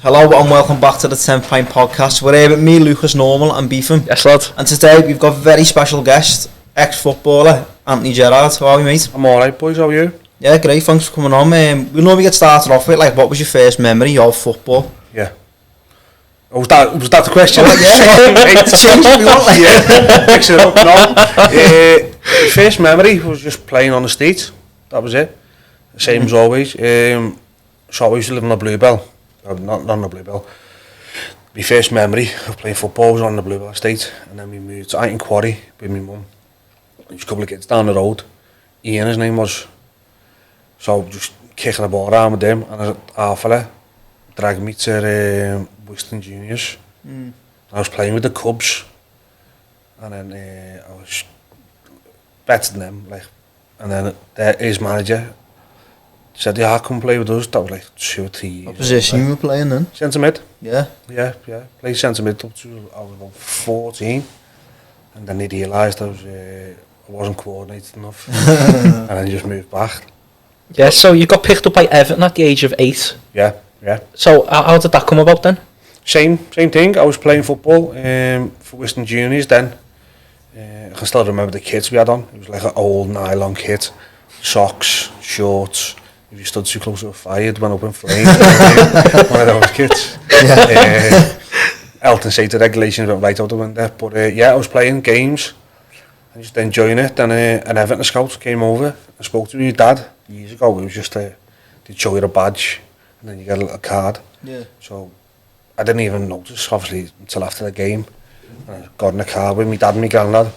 Hello and welcome back to the 10th Pint Podcast. We're here with me, Lucas Normal and Beefham. Yes, lad. And today we've got a very special guest, ex-footballer, Anthony Gerrard. How are you, mate? I'm alright, boys. How are you? Yeah, great. Thanks for coming on. We normally get started off with, what was your first memory of football? Yeah. Was that the question? Change if you want. Yeah, mix it up. No. My first memory was just playing on the street. That was it. Same as always. So I used to live on the Bluebell. Not on the Bluebell. My first memory of playing football was on the Bluebell estate, and then we moved to Iron Quarry with my mum. There's a couple of kids down the road. Ian, his name was. So just kicking the ball around with him, and as a fella dragged me to Western Juniors. I was playing with the Cubs, and then I was better than them. And then his manager said, "Yeah, come play with us." That was like 2 or 3 years. What position you were playing then? Centre mid. Yeah. Yeah. Played centre mid up to I was about 14, and then he realised I wasn't coordinated enough, and then he just moved back. Yeah, so you got picked up by Everton at the age of 8. Yeah. So how did that come about then? Same thing. I was playing football for Western Juniors then. I can still remember the kits we had on. It was like an old nylon kit, socks, shorts. If you stood too close to a fire, it went up in flames. One of those kits. Yeah. Health and safety regulations went right out the window. But I was playing games and just enjoying it. Then an Everton scout came over and spoke to my dad years ago. It was just they'd show you a badge and then you get a little card. Yeah. So I didn't even notice, obviously, until after the game. And I got in the car with my dad and my granddad.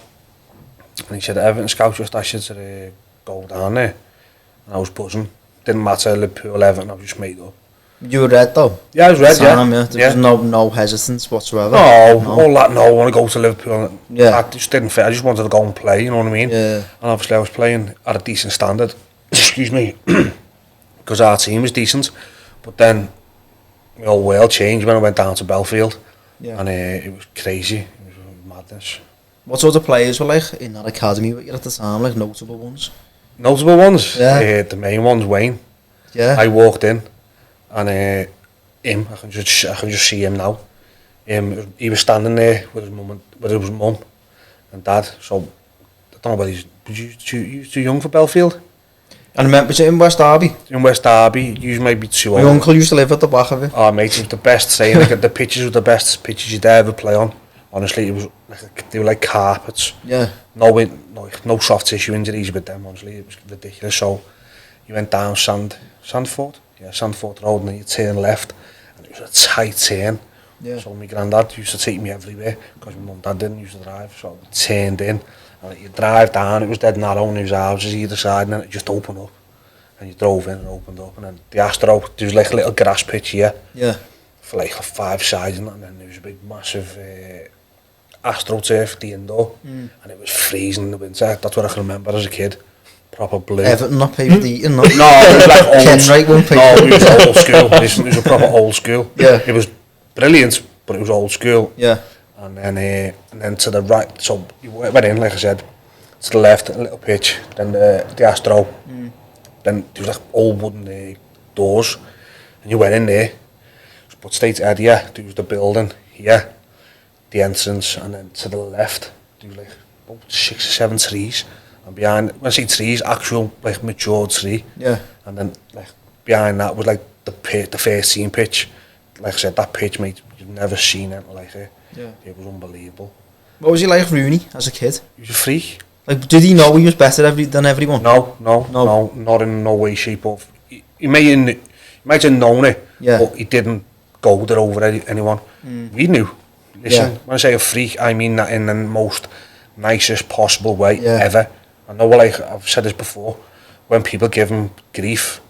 And he said, Everton scout just asked you to go down there. And I was buzzing. Didn't matter, Liverpool, Everton, I was just made up. You were red though? Yeah, I was red, There was no hesitance whatsoever? No, all that, no, I want to go to Liverpool. Yeah. That just didn't fit, I just wanted to go and play, you know what I mean? Yeah. And obviously I was playing at a decent standard, excuse me, because our team was decent. But then, the whole world changed when I went down to Belfield. Yeah. And it was crazy, it was madness. What sort of players were in that academy with you at the time, notable ones? Notable ones? Yeah. The main one's Wayne. Yeah. I walked in and him, I can just see him now. He was standing there with his mum and dad. So I don't know whether he's too young for Belfield. And remember, was it in West Derby? In West Derby, you might be too old. My uncle used to live at the back of it. Oh mate, it was the best saying. The pitches were the best pitches you'd ever play on. Honestly, it was they were like carpets. Yeah. No soft tissue injuries with them. Honestly, it was ridiculous. So you went down Sandford Road, and then you turn left, and it was a tight turn. Yeah. So my granddad used to take me everywhere because my mum and dad didn't used to drive. So we turned in, and you drive down. It was dead narrow, and there was houses either side, and then it just opened up, and you drove in and opened up, and then the Astro. There was like a little grass pitch here. Yeah. For like 5 sides, and then there was a big massive AstroTurf, the indoor, and it was freezing in the winter. That's what I can remember as a kid. Proper blue. Everton not paid for eating, no? No, it was like old. Kenwright won't pay. No, it was old school. It was a proper old school. Yeah. It was brilliant, but it was old school. Yeah. And then to the right, so you went in, like I said, to the left, a little pitch, then the Astro. Then there was like old wooden doors, and you went in there. But straight ahead, there was the building here, the entrance, and then to the left, there was like about 6 or 7 trees, and behind, when I say trees, actual like mature tree. Yeah. And then like behind that was like the first team pitch. Like I said, that pitch, mate, you've never seen it like it. Yeah. It was unbelievable. What was he like, Rooney, as a kid? He was a freak. Like, did he know he was better than everyone? No, not in no way, shape, or he might have known it, but he didn't go there over anyone. We knew. Listen, when I say a freak, I mean that in the most nicest possible way ever. I know, like I've said this before, when people give him grief,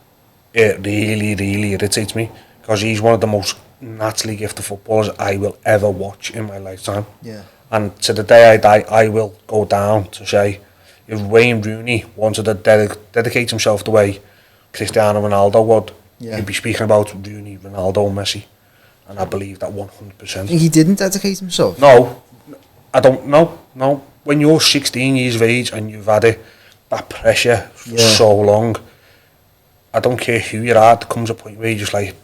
it really, really irritates me, because he's one of the most naturally gifted footballers I will ever watch in my lifetime. Yeah. And to the day I die, I will go down to say, if Wayne Rooney wanted to dedicate himself the way Cristiano Ronaldo would, he'd be speaking about Rooney, Ronaldo, Messi. And I believe that 100%. He didn't dedicate himself? No, I don't know. No, when you're 16 years of age and you've had that pressure for so long, I don't care who you are, there comes a point where you're just like,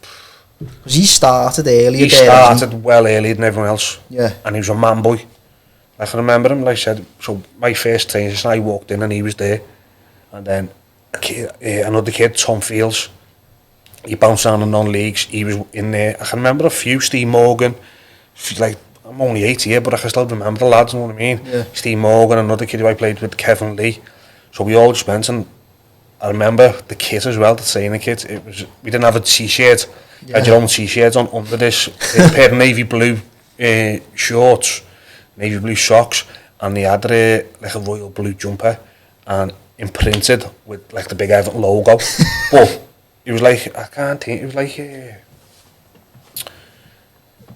Because he started earlier. He started well earlier than everyone else. Yeah. And he was a man boy. I can remember him, like I said, so my first training session, I walked in and he was there. And then another kid, Tom Fields, he bounced around the non-leagues, he was in there. I can remember a few, Steve Morgan, like, I'm only 8 here, but I can still remember the lads, you know what I mean? Yeah. Steve Morgan, another kid who I played with, Kevin Lee. So we all just went, and I remember the kit as well, the training kit. We didn't have a t-shirt. You had your own t-shirt on under this, a pair of navy blue shorts, navy blue socks, and they had like a royal blue jumper, and imprinted with like the big Everton logo. But it was like, I can't think, it was like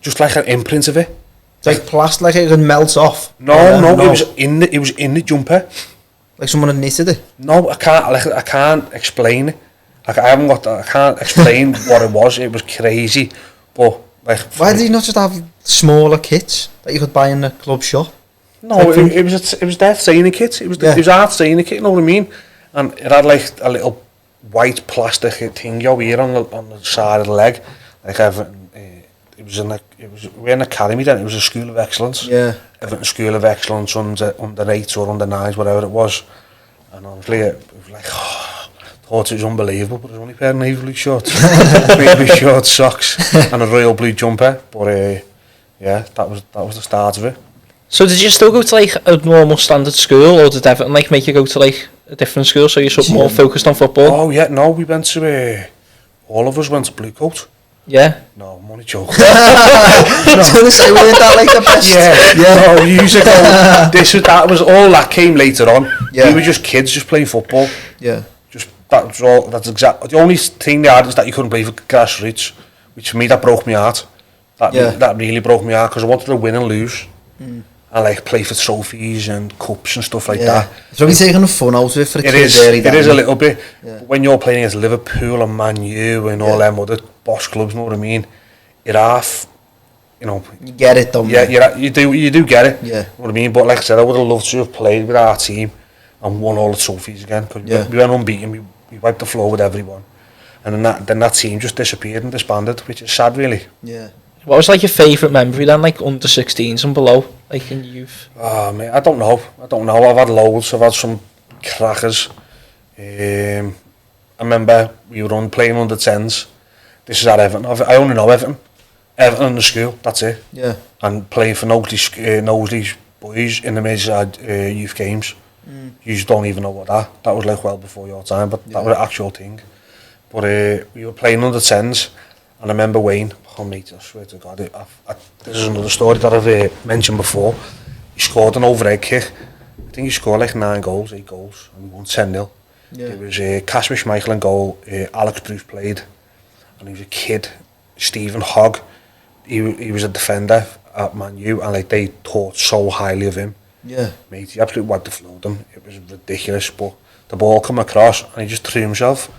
just like an imprint of it. It's like plastic, like it can melt off. No, it was in the jumper. Like someone had knitted it. No, I can't explain it. I can't explain what it was. It was crazy, but like. Why did he not just have smaller kits that you could buy in the club shop? No, it was their training kit. It was our training kit. You know what I mean? And it had like a little white plastic thing here on the side of the leg, like Everton. We're an academy then. It was a school of excellence. Yeah. Everton School of Excellence under 8s or under 9s, whatever it was. And honestly, it was like, thought it was unbelievable, but it was only a pair of navy blue shorts, navy short socks, and a royal blue jumper. But yeah, that was the start of it. So did you still go to like a normal standard school, or did Everton like make you go to like a different school so you're sort of more focused on football? Oh yeah, no, we went to all of us went to Blue Coat. Yeah. No, I'm only joking. I was say, weren't that like the best? Yeah. No, years ago. That was all that came later on. Yeah. We were just kids, just playing football. Yeah. Just that was all. That's exactly the only thing they had is that you couldn't play for grassroots, which for me that broke my heart. That really broke my heart because I wanted to win and lose, and like play for trophies and cups and stuff like that. It's probably taking the fun out of it for the It kids. is. It is a little bit. Yeah. But when you're playing against Liverpool and Man U and all them other boss clubs, you know what I mean? You're half, you know. You get it, don't you? Yeah, you do get it. Yeah. You know what I mean? But like I said, I would have loved to have played with our team and won all the trophies again because we went unbeaten. We wiped the floor with everyone, and then that team just disappeared and disbanded, which is sad, really. Yeah. What was like your favourite memory then, like under 16s and below, like in youth? Oh mate, I don't know. I've had loads. I've had some crackers. I remember we were playing under 10s. This is at Everton. I only know Everton in the school. That's it. Yeah. And playing for Knowsley boys in the major youth games. You just don't even know what that was like well before your time, but that was an actual thing. But we were playing under 10s, and I remember Wayne. Oh mate, I swear to God, this is another story that I've mentioned before. He scored an overhead kick. I think he scored like 8 goals, and we won 10-0. Yeah. It was Casper Schmeichel in goal, Alex Bruce played, and he was a kid, Stephen Hogg. He was a defender at Man U, and like they thought so highly of him. Yeah. Mate, he absolutely wiped the floor with them. It was ridiculous, but the ball come across, and he just threw himself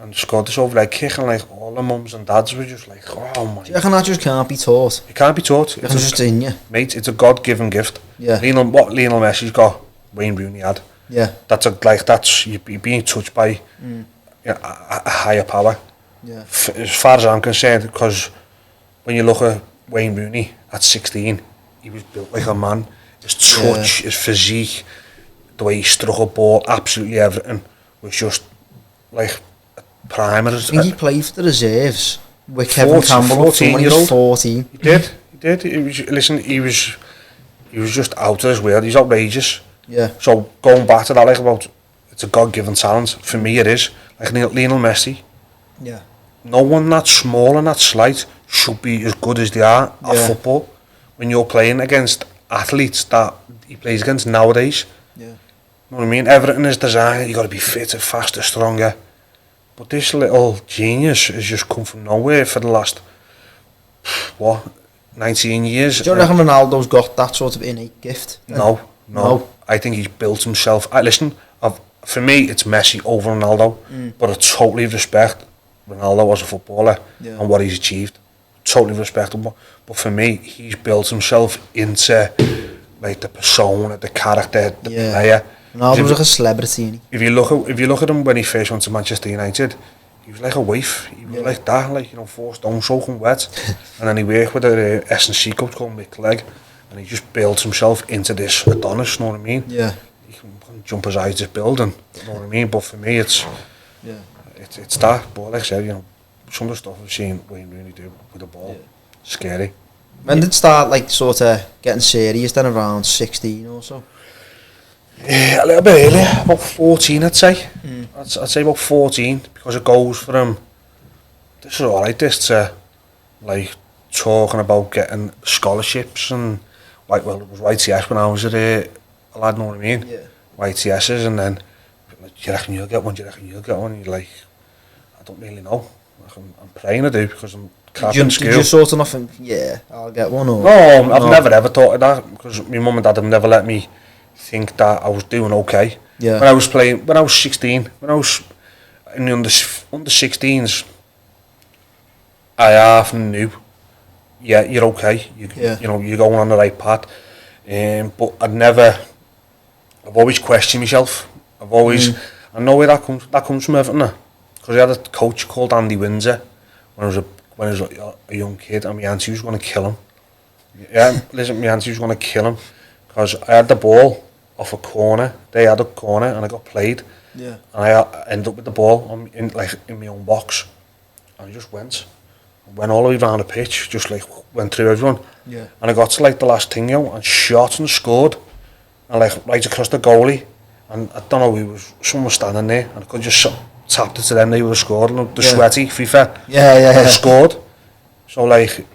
and scored this overhead kick, and like all the mums and dads were just like, oh my. Do you reckon that just can't be taught? It can't be taught. It's just in you. Mate, it's a God-given gift. Yeah. What Lionel Messi's got, Wayne Rooney had. Yeah. That's you're being touched by a higher power. Yeah. As far as I'm concerned, because when you look at Wayne Rooney at 16, he was built like a man. His touch, his physique, the way he struck a ball, absolutely everything was just like primer. I think he played for the reserves with Kevin Campbell when he was 14. He did. He was just out of his world. He's outrageous. Yeah. So going back to that, like about it's a God-given talent. For me, it is like Lionel Messi. Yeah. No one that small and that slight should be as good as they are at football. When you're playing against athletes that he plays against nowadays. Yeah. You know what I mean? Everything is designed. You got to be fitter, faster, stronger. But this little genius has just come from nowhere for the last 19 years. Do you reckon Ronaldo's got that sort of innate gift? No. I think he's built himself. For me, it's Messi over Ronaldo, but I totally respect Ronaldo as a footballer and what he's achieved. Totally respectable. But for me, he's built himself into like the persona, the character, the player. Ronaldo was like a celebrity. If you look at him when he first went to Manchester United, he was like a waif. He was like that, like, you know, 4 stone soaking wet. And then he worked with a S&C coach called Mick Clegg, and he just built himself into this Adonis, you know what I mean? Yeah. He can jump his eyes this building, you know what I mean? But for me, it's that. But like I said, you know, some of the stuff I've seen Wayne Rooney do with the ball, scary. When did it start, like, sort of getting serious then, around 16 or so? Yeah, a little bit earlier, about 14 I'd say. I'd say about 14, because it goes from, this is alright, this to, like, talking about getting scholarships and, like, well, it was YTS when I was at a lad, know what I mean? Yeah. YTS's, and then, like, do you reckon you'll get one, do you reckon you'll get one? And you're like, I don't really know. Like, I'm praying I do, because I'm crap in school. Did you sort of think, yeah, I'll get one, or? No, I've never ever thought of that, because my mum and dad have never let me think that I was doing okay. Yeah. When I was 16, when I was in the under 16s, I half knew, yeah, you're okay. You know, you're going on the right path. But I've always questioned myself. I've always, I know where that comes from Everton, because I had a coach called Andy Windsor when I was a young kid, and my auntie was going to kill him. Yeah, listen, my auntie was going to kill him, because I had the ball off a corner. They had a corner, and I got played. Yeah. And I ended up with the ball in my own box, and I just went all the way around the pitch, just like went through everyone. Yeah. And I got to like the last thing, you know, and shot and scored, and like right across the goalie, and I don't know, someone was standing there, and I could just tapped it to them. They would have scored, and the sweaty FIFA. Yeah. Scored. So like,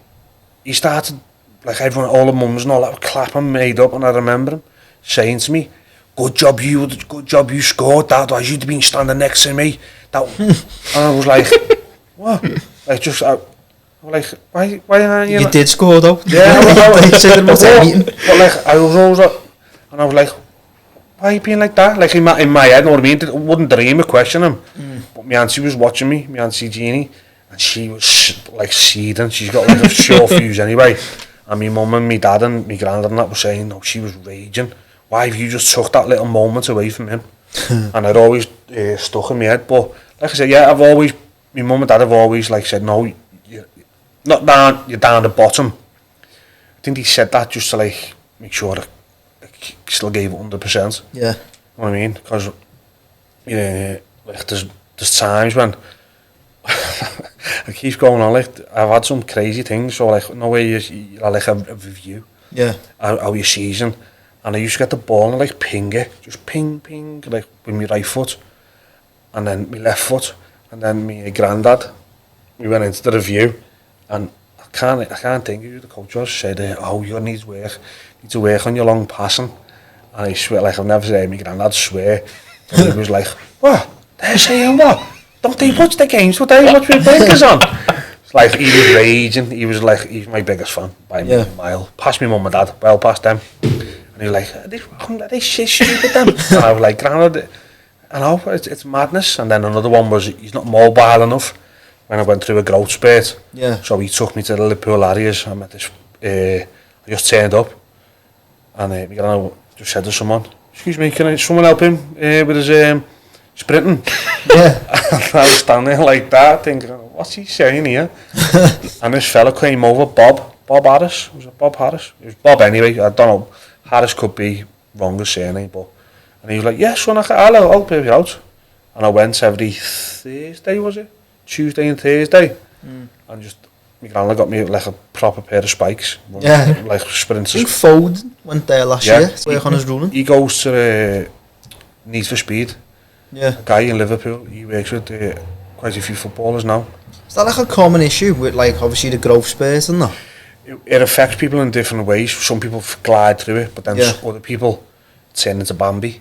he started, like, everyone, all the mums and all that were clapping, made up, and I remember him saying to me, good job you scored that, as you'd been standing next to me. That, and I was like, what? Like, just, I was like, why aren't you? You did score though. Yeah, but like, I was always like, and I was like, why are you being like that? Like, in my head, know what I mean? I wouldn't dream of questioning him. But my auntie was watching me, my auntie Jeannie, and she was like seething. She's got like a short fuse anyway. And my mum and my dad and my granddad and that were saying, no, she was raging. Why have you just took that little moment away from him? And I'd always stuck in my head. But like I said, yeah, my mum and dad have always like said, no, you're down the bottom. I think he said that just to like make sure I still gave it 100%. Yeah. You know what I mean? Because like there's times when it keeps going on, like I've had some crazy things, so like no way you like a review. Yeah. How your season, and I used to get the ball and like ping it, just ping, like with my right foot, and then my left foot, and then my granddad, we went into the review, and I can't think of who the coach was, said, oh, you need to work on your long passing, and I swear, like I've never heard my granddad swear, and he was like, what, they're saying what? Don't they watch the games? What they watch with blinkers on? It's like, he was raging. He was like, he's my biggest fan by a mile. Past me mum and dad, well past them. And he was like, are they shit stupid them? And I was like, Grandad, I know, it's madness. And then another one was, he's not mobile enough. When I went through a growth spurt. Yeah. So he took me to the Liverpool areas. I met this, I just turned up. And my granddad just said to someone, excuse me, can someone help him with his sprinting? Yeah. And I was standing there like that, thinking, what's he saying here? And this fella came over, Bob Harris. Was it Bob Harris? It was Bob anyway, I don't know. Harris could be wrong as surname, but... And he was like, yeah, son, I'll help you out. And I went every Thursday, was it? Tuesday and Thursday. And just, my granddad got me like a proper pair of spikes. Yeah. Like sprinters. I think Foden went there last year to work on his running. He goes to Need for Speed. Yeah. A guy in Liverpool, he works with quite a few footballers now. Is that like a common issue with, like, obviously the growth spurs and that? It affects people in different ways. Some people glide through it, but then other people turn into Bambi.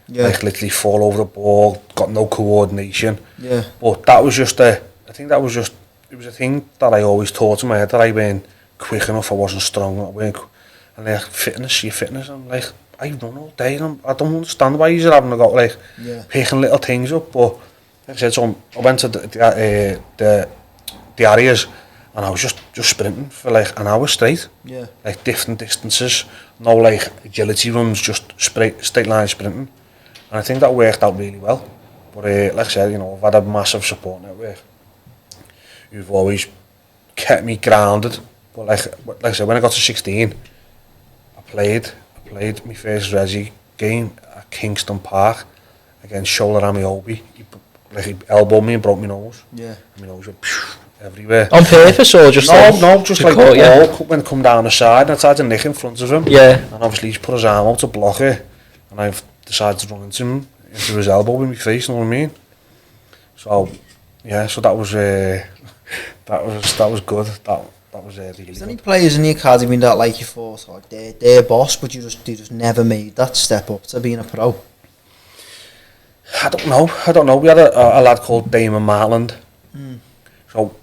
Yeah. Like literally fall over the ball, got no coordination. Yeah. But that was just it was a thing that I always thought in my head, that I weren't quick enough, I wasn't strong enough. And like, fitness, I'm like, I run all day, and I don't understand why you're having to go like picking little things up. But like I said, so I went to the areas, and I was just sprinting for like an hour straight. Yeah. Like different distances, no like agility runs, just straight line sprinting. And I think that worked out really well. But like I said, you know, I've had a massive support network who've always kept me grounded. But like I said, when I got to 16, I played my first resi game at Kingston Park against Shola Amiobi. He elbowed me and broke my nose. Yeah. My nose went everywhere. On purpose or just no, just like the ball went come down the side and I tried to nick in front of him. Yeah. And obviously he's put his arm out to block it, and I've decided to run into his elbow with my face. You know what I mean? So yeah, so that was good. That was really Is good. there any players in the academy that like you thought like they're boss, but you just never made that step up to being a pro? I don't know. We had a lad called Damon Martland. So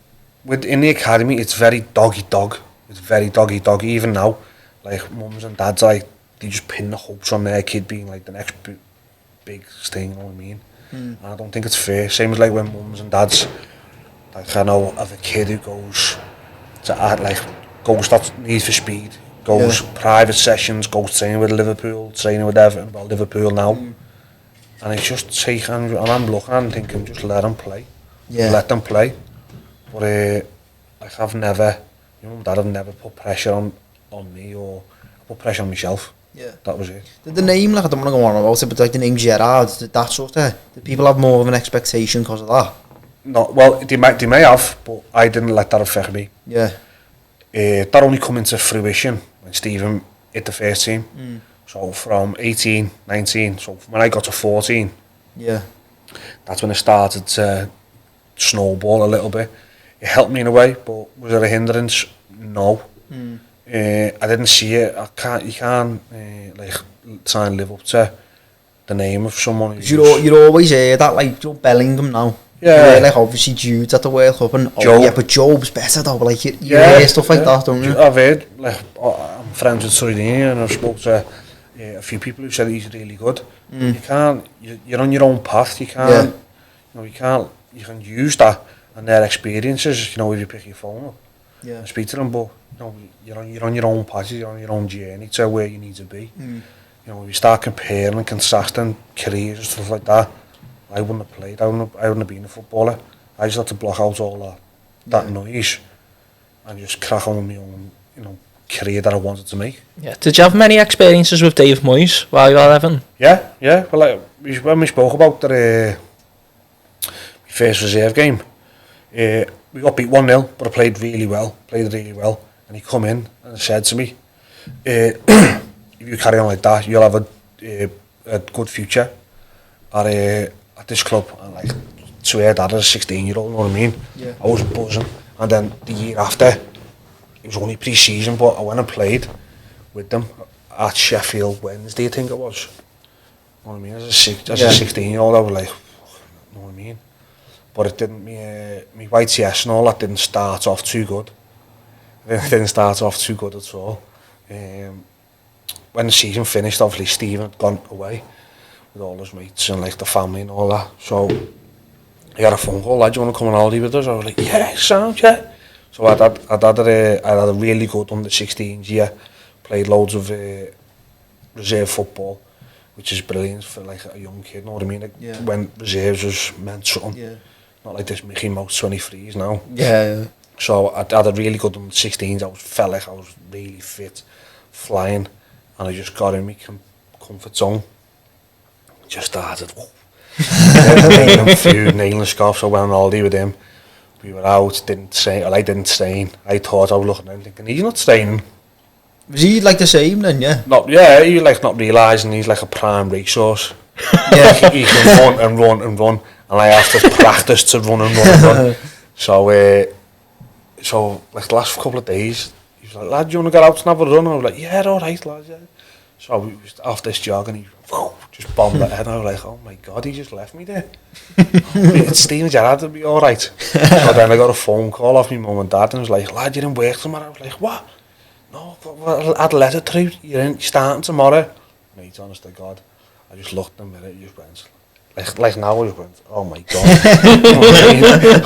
in the academy, it's very doggy dog. It's very doggy dog. Even now, like mums and dads, like they just pin the hopes on their kid being like the next big thing. You know what I mean? And I don't think it's fair. Same as like when mums and dads, like I know of a kid who goes to that Need for Speed, goes private sessions, goes training with Liverpool, training with Everton, well Liverpool now. And it's just taking, and I'm looking and thinking, just let them play. Yeah. Let them play. But like I've never, you know, Dad, I've never put pressure on me, or I put pressure on myself. Yeah. That was it. Did the name, like I don't want to go on about it, but like the name Gerrard, did that sort of, did people have more of an expectation because of that? No, well, they may have, but I didn't let that affect me. Yeah. That only come into fruition when Steven hit the first team. So from 18, 19, so when I got to 14, yeah, that's when it started to snowball a little bit. It helped me in a way, but was it a hindrance? No. I didn't see it. You can't like try and live up to the name of someone. You'd always hear that, like Joe Bellingham now. Yeah. Like obviously Jude's at the World Cup and but Job's better though. Like you hear stuff like that, don't you? I've heard, like I'm friends with Sorini and I've spoke to a few people who said he's really good. You can't. You're on your own path. You can't. You know, you can use that and their experiences. You know, if you pick your phone up, and speak to them. But you know, you're on your own path. You're on your own journey to where you need to be. You know, if you start comparing and contrasting careers and stuff like that, I wouldn't have played. I wouldn't have been a footballer. I just had to block out all that noise and just crack on with my own, you know, career that I wanted to make. Yeah. Did you have many experiences with Dave Moyes while you were at Everton? Yeah. Well, like, when we spoke about the my first reserve game, we got beat 1-0, but I played really well. And he come in and said to me, if you carry on like that, you'll have a good future at this club. And like, swear that as a 16-year-old, you know what I mean? Yeah. I was buzzing. And then the year after, it was only pre-season, but I went and played with them at Sheffield Wednesday, I think it was. You know what I mean? As a 16-year-old, I was like, you know what I mean? But it didn't, me YTS and all that didn't start off too good. It didn't start off too good at all. When the season finished, obviously Steven had gone away with all his mates and like the family and all that. So he had a phone call, lad, do you want to come on holiday with us? I was like, yeah, sound, yeah. So I had a really good under-16s year, played loads of reserve football, which is brilliant for like a young kid, you know what I mean? Like, when reserves was meant something, not like this Mickey Mouse 23s now. Yeah. So I had a really good under-16s, felt like I was really fit, flying, and I just got in my comfort zone. Just started nailing food, nailing scarves. I went on holiday with him. We were out, didn't train. I thought I was looking at him thinking, he's not training. Was he like the same then, yeah? He like not realising he's like a prime racehorse. Yeah. He can run and run and run. And I have to practice to run and run and run. So like the last couple of days, he was like, lad, do you want to get out and have a run? And I was like, yeah, alright, lad, yeah. So we was off this jog and he just bombed it, and I was like, oh my god, he just left me there. It's Steven Gerrard, it'll be alright. So then I got a phone call off my mum and dad and was like, lad, you're in work tomorrow. I was like, what? No, I'd let it through. You're starting tomorrow. Mate, honest to God, I just looked at him and it just went, like now I just went, oh my god.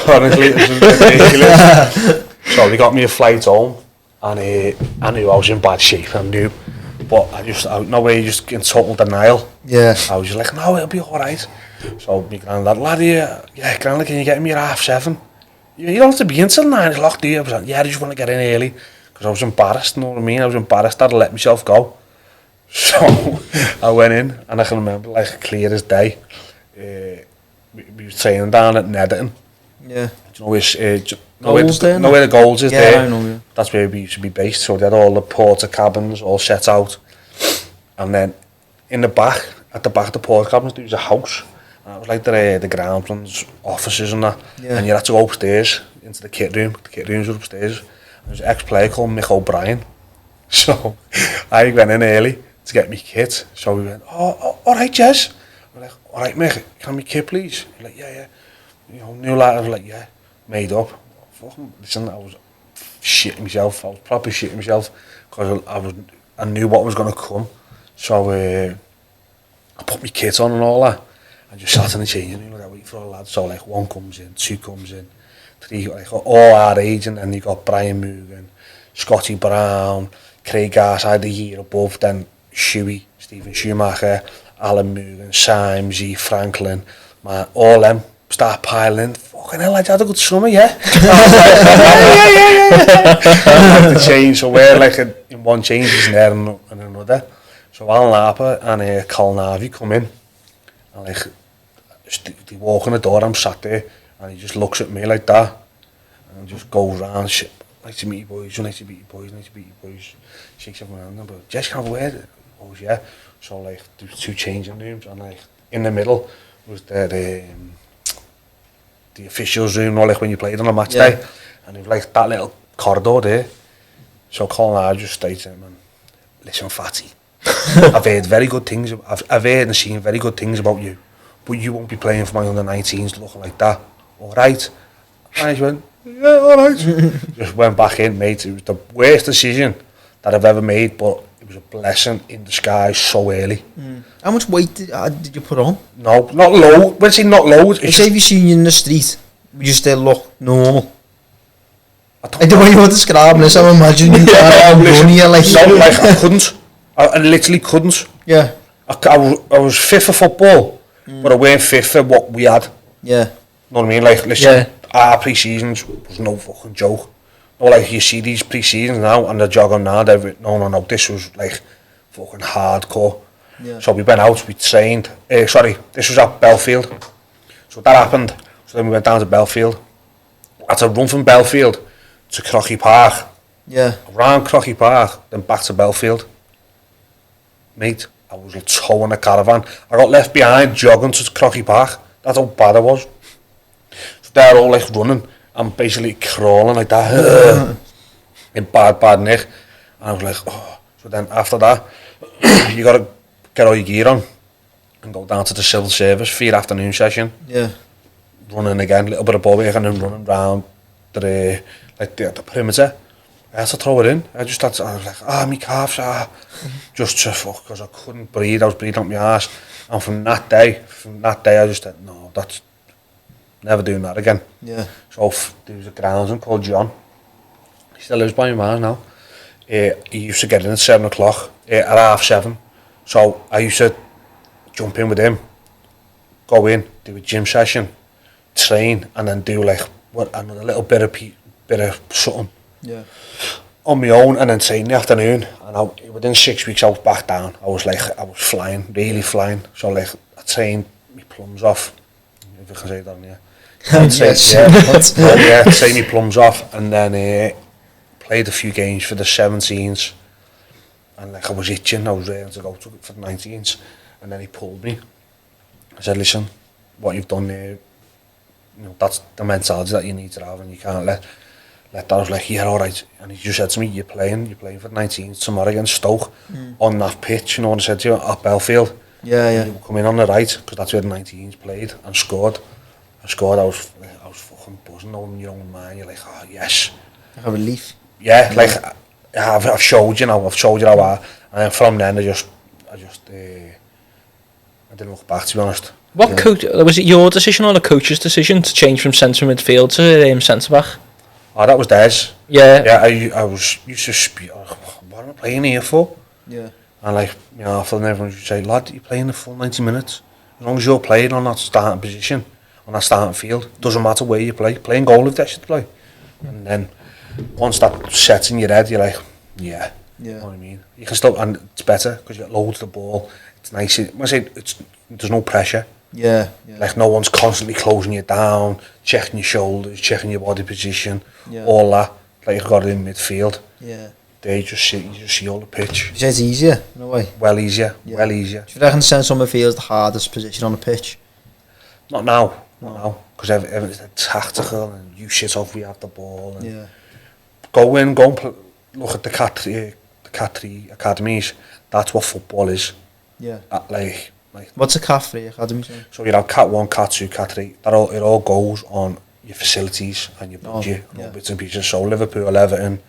Honestly, it was ridiculous. So they got me a flight home and I knew I was in bad shape, I knew. But no way, just in total denial. Yeah. I was just like, no, it'll be alright. So my granddad, laddie, yeah, granddad, can you get me at 7:30? You don't have to be until 9 o'clock, do you? I was like, yeah, I just want to get in early. Because I was embarrassed, you know what I mean? I was embarrassed that I let myself go. So I went in, and I can remember, like, clear as day. We were training down at Netherton. Yeah. Do you know where, Goals where the goals is there? I know, yeah. That's where we used to be based. So they had all the porter cabins all set out. And then in the back, at the back of the porter cabins, there was a house. And it was like the groundsman's offices and that. Yeah. And you had to go upstairs into the kit room. The kit rooms were upstairs. And there was an ex-player called Mick O'Brien. So I went in early to get me kit. So we went, oh all right, Jez. We're like, all right, Mick, can I me kit, please? He's like, yeah. You know, new lad. I was like, yeah, made up. Fucking listen, I was shitting myself. I was probably shitting myself because I knew what was going to come. So I put my kit on and all that. I just sat in the changing room, like, waiting for all the lads. So like 1 comes in, 2 comes in, 3, like all our age, and then you got Brian Moogan, Scotty Brown, Craig Garside the year above, then Shuey, Stephen Schumacher, Alan Moogan, Simesy, Franklin, man, all them start piling. Fucking hell, I had a good summer, yeah. I like the change, so we're like in one change in there and another. So Alan Harper and Colin Harvey come in, and like they walk in the door, I'm sat there, and he just looks at me like that, and just goes round, shit, nice to meet you boys, nice to meet you boys, nice to meet you boys, shakes everyone hand, but Jess, can I have a word? Oh yeah. So like there was 2 changing rooms, and like in the middle was the officials room, or like when you played on a match day, and it was like that little corridor there. So Colin Harvey just states, man, listen, fatty, I've heard very good things. I've heard and seen very good things about you, but you won't be playing for my under-19s looking like that. All right? And I just went, yeah, all right. Just went back in, mate. It was the worst decision that I've ever made, but it was a blessing in disguise so early. How much weight did you put on? No, not low. When I say not loads, it's Say if you seen you in the street, would you still look normal? I The way you're describing this, I'm imagining you running, like... No, like I couldn't. I literally couldn't. Yeah. I was fit for football, but I weren't fit for what we had. Yeah. You know what I mean? Like, listen, our pre-seasons was no fucking joke. No, like, you see these pre-seasons now, and they're jogging now, no, this was, like, fucking hardcore. Yeah. So we went out, we trained, this was at Belfield. So that happened, so then we went down to Belfield. I had to run from Belfield to Crocky Park. Yeah. Around Crocky Park, then back to Belfield. Mate, I was towing a caravan. I got left behind jogging to Crocky Park. That's how bad I was. So they're all like running. I'm basically crawling like that. In bad nick. And I was like, oh. So then after that, you got to get all your gear on and go down to the civil service for your afternoon session. Yeah. Running again, a little bit of ball work, and then running round the perimeter. I had to throw it in. I was like, my calves, just to fuck, because I couldn't breathe. I was breathing up my arse. And from that day, I just said, no, that's never doing that again. Yeah. So there was a groundsman called John. He still lives by my house now. He used to get in at 7 o'clock, at 7:30. So I used to jump in with him, go in, do a gym session, train, and then do like another little bit of something. Yeah. On my own, and then train in the afternoon. And within 6 weeks I was back down. I was flying, really flying. So like I trained my plums off, if I can say that, yeah. Trained my plums off, and then played a few games for the 17s. And like I was itching, I was ready to go for the 19s. And then he pulled me. I said, listen, what you've done there, that's the mentality that you need to have, and you can't let that. I was like, yeah, all right. And he just said to me, you're playing for the 19s tomorrow against Stoke on that pitch, what I said to you, at Belfield. Yeah. You come in on the right, because that's where the 19s played, and scored. I was fucking buzzing, knowing in your own mind, you're like, oh yes. A relief. Yeah, like, I've showed you now, how I, and then from then I didn't look back, to be honest. What coach, was it your decision or the coach's decision to change from centre midfield to centre back? Oh, that was theirs. Yeah. Yeah, I was used to speak, what am I playing here for? Yeah. And like, after everyone would say, lad, you're playing the full 90 minutes. As long as you're playing on that starting position, on that starting field, doesn't matter where you play. Playing goal if that's your play. And then once that sets in your head, you're like, yeah. You know what I mean? You can still, and it's better because you get loads of the ball. It's nice. There's no pressure. Yeah. Like no one's constantly closing you down, checking your shoulders, checking your body position, Yeah. all that. Like you've got it in midfield. Yeah. They you just see all the pitch. You say it's easier in a way. Well easier. Yeah. Well easier. Do you reckon centre feels the hardest position on the pitch? Not now. Not now. Because everything's tactical and you shit off. We have the ball. And Yeah. Go and look at the Cat 3 academies. That's what football is. Yeah. Like What's a Cat 3 academy? Sorry? so you have Cat 1, Cat 2, Cat 3. It all goes on your facilities and your budget and all bits and pieces. So Liverpool, Everton,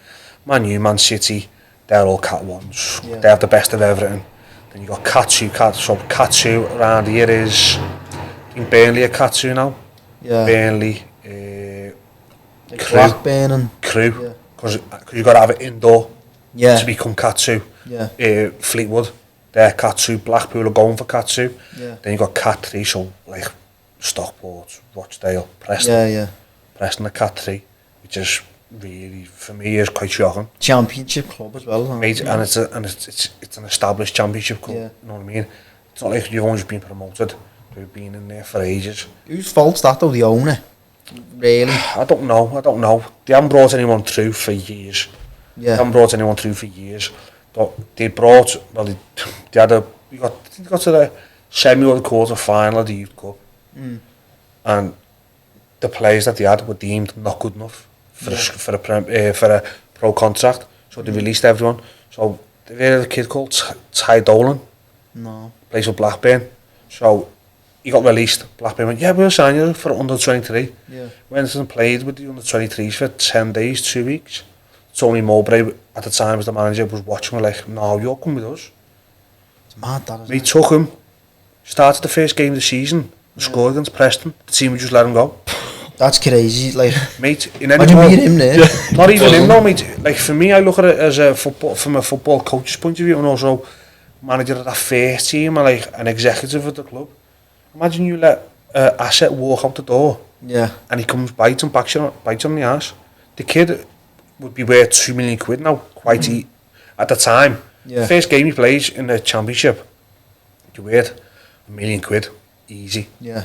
Man U, Man City, they're all Cat 1s. Yeah. They have the best of everything. Then you got Cat 2, so Cat 2 around here is, I think Burnley are Cat 2 now. Yeah. Burnley, Like Crew. Blackburn and Crew, because you've got to have it indoor to become Cat 2. Yeah. Fleetwood, they're Cat 2, Blackpool are going for Cat 2. Yeah. Then you've got Cat 3, so like Stockport, Rochdale, Preston. Yeah. Preston are Cat 3, which is really, for me, is quite shocking. Championship club as well. Mate, and it's an established championship club, Yeah. you know what I mean? It's not like you've only been promoted, they've been in there for ages. Whose fault's that though, the owner? Really? I don't know. They haven't brought anyone through for years. They Yeah. haven't brought anyone through for years. They brought, well, they had we got to the semi or the quarter final of the Youth Cup. And the players that they had were deemed not good enough for a pro contract. So they released everyone. So they had a kid called Ty Dolan, No. plays with Blackburn. So he got released. Blackburn went, yeah, we'll sign you for under 23. Yeah. Went and played with the under 23s for 10 days, 2 weeks. Tony Mowbray at the time as the manager was watching, we're like, no, you're coming with us. It's mad that, isn't We it? took him, started the first game of the season, scored against Preston. The team would just let him go. That's crazy. Like, Mate, in any imagine ball, being him there. not even him though, mate. Like for me, I look at it as from a football coach's point of view, and also manager of that first team and like an executive of the club. Imagine you let Asset walk out the door Yeah. and he comes bites on the ass. The kid would be worth £2 million now, at the time. Yeah. First game he plays in the championship, you're worth £1 million, easy, Yeah.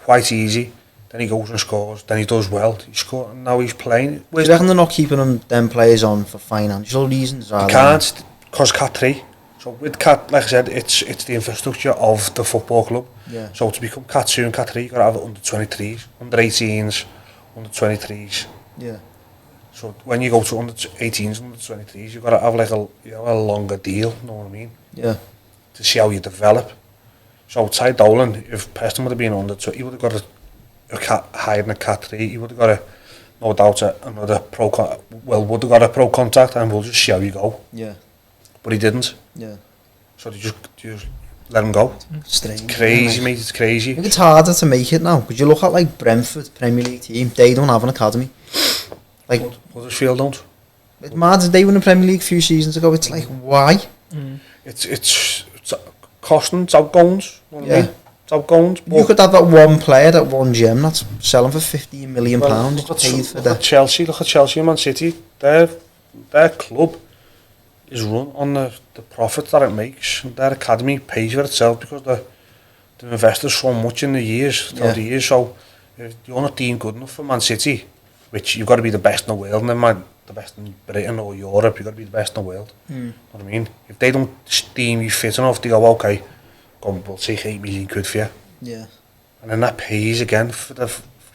quite easy. Then he goes and scores, then he does well, he scored, and now he's playing. Do you reckon they're not keeping them players on for financial reasons? You can't, because Cat 3. So with Cat, like I said, it's the infrastructure of the football club. Yeah. So to become Cat 2 and Cat 3, you've got to have it under 23s, under 18s, under 23s. Yeah. So when you go to under 18s, under 23s, you've got to have like a longer deal, you know what I mean? Yeah. To see how you develop. So Ty Dolan, if Preston would have been under 20, he would have got higher than a Cat 3, he would have got no doubt another would have got a pro contract and we'll just see how you go. Yeah. But he didn't. Yeah. So they just let him go. Strange. It's crazy, mate, it's I crazy. think it's harder to make it now because you look at like Brentford Premier League team, they don't have an academy. Like Huddersfield don't. it's mad that they won the Premier League a few seasons ago. It's like why? It's costing, it's outgoings. You know what I mean? It's outgoings. You could have that one player, that one gem that's selling for £15 million. Look Paid for at that. Chelsea, and Man City. Their club is run on the profit that it makes. Their academy pays for itself because they've invested so much in the years, throughout the years. So if you're not deemed good enough for Man City, which you've got to be the best in the world, and then the best in Britain or Europe, you've got to be the best in the world. You know what I mean? If they don't deem you fit enough, they go, okay, we'll take £8 million for you. Yeah. And then that pays again for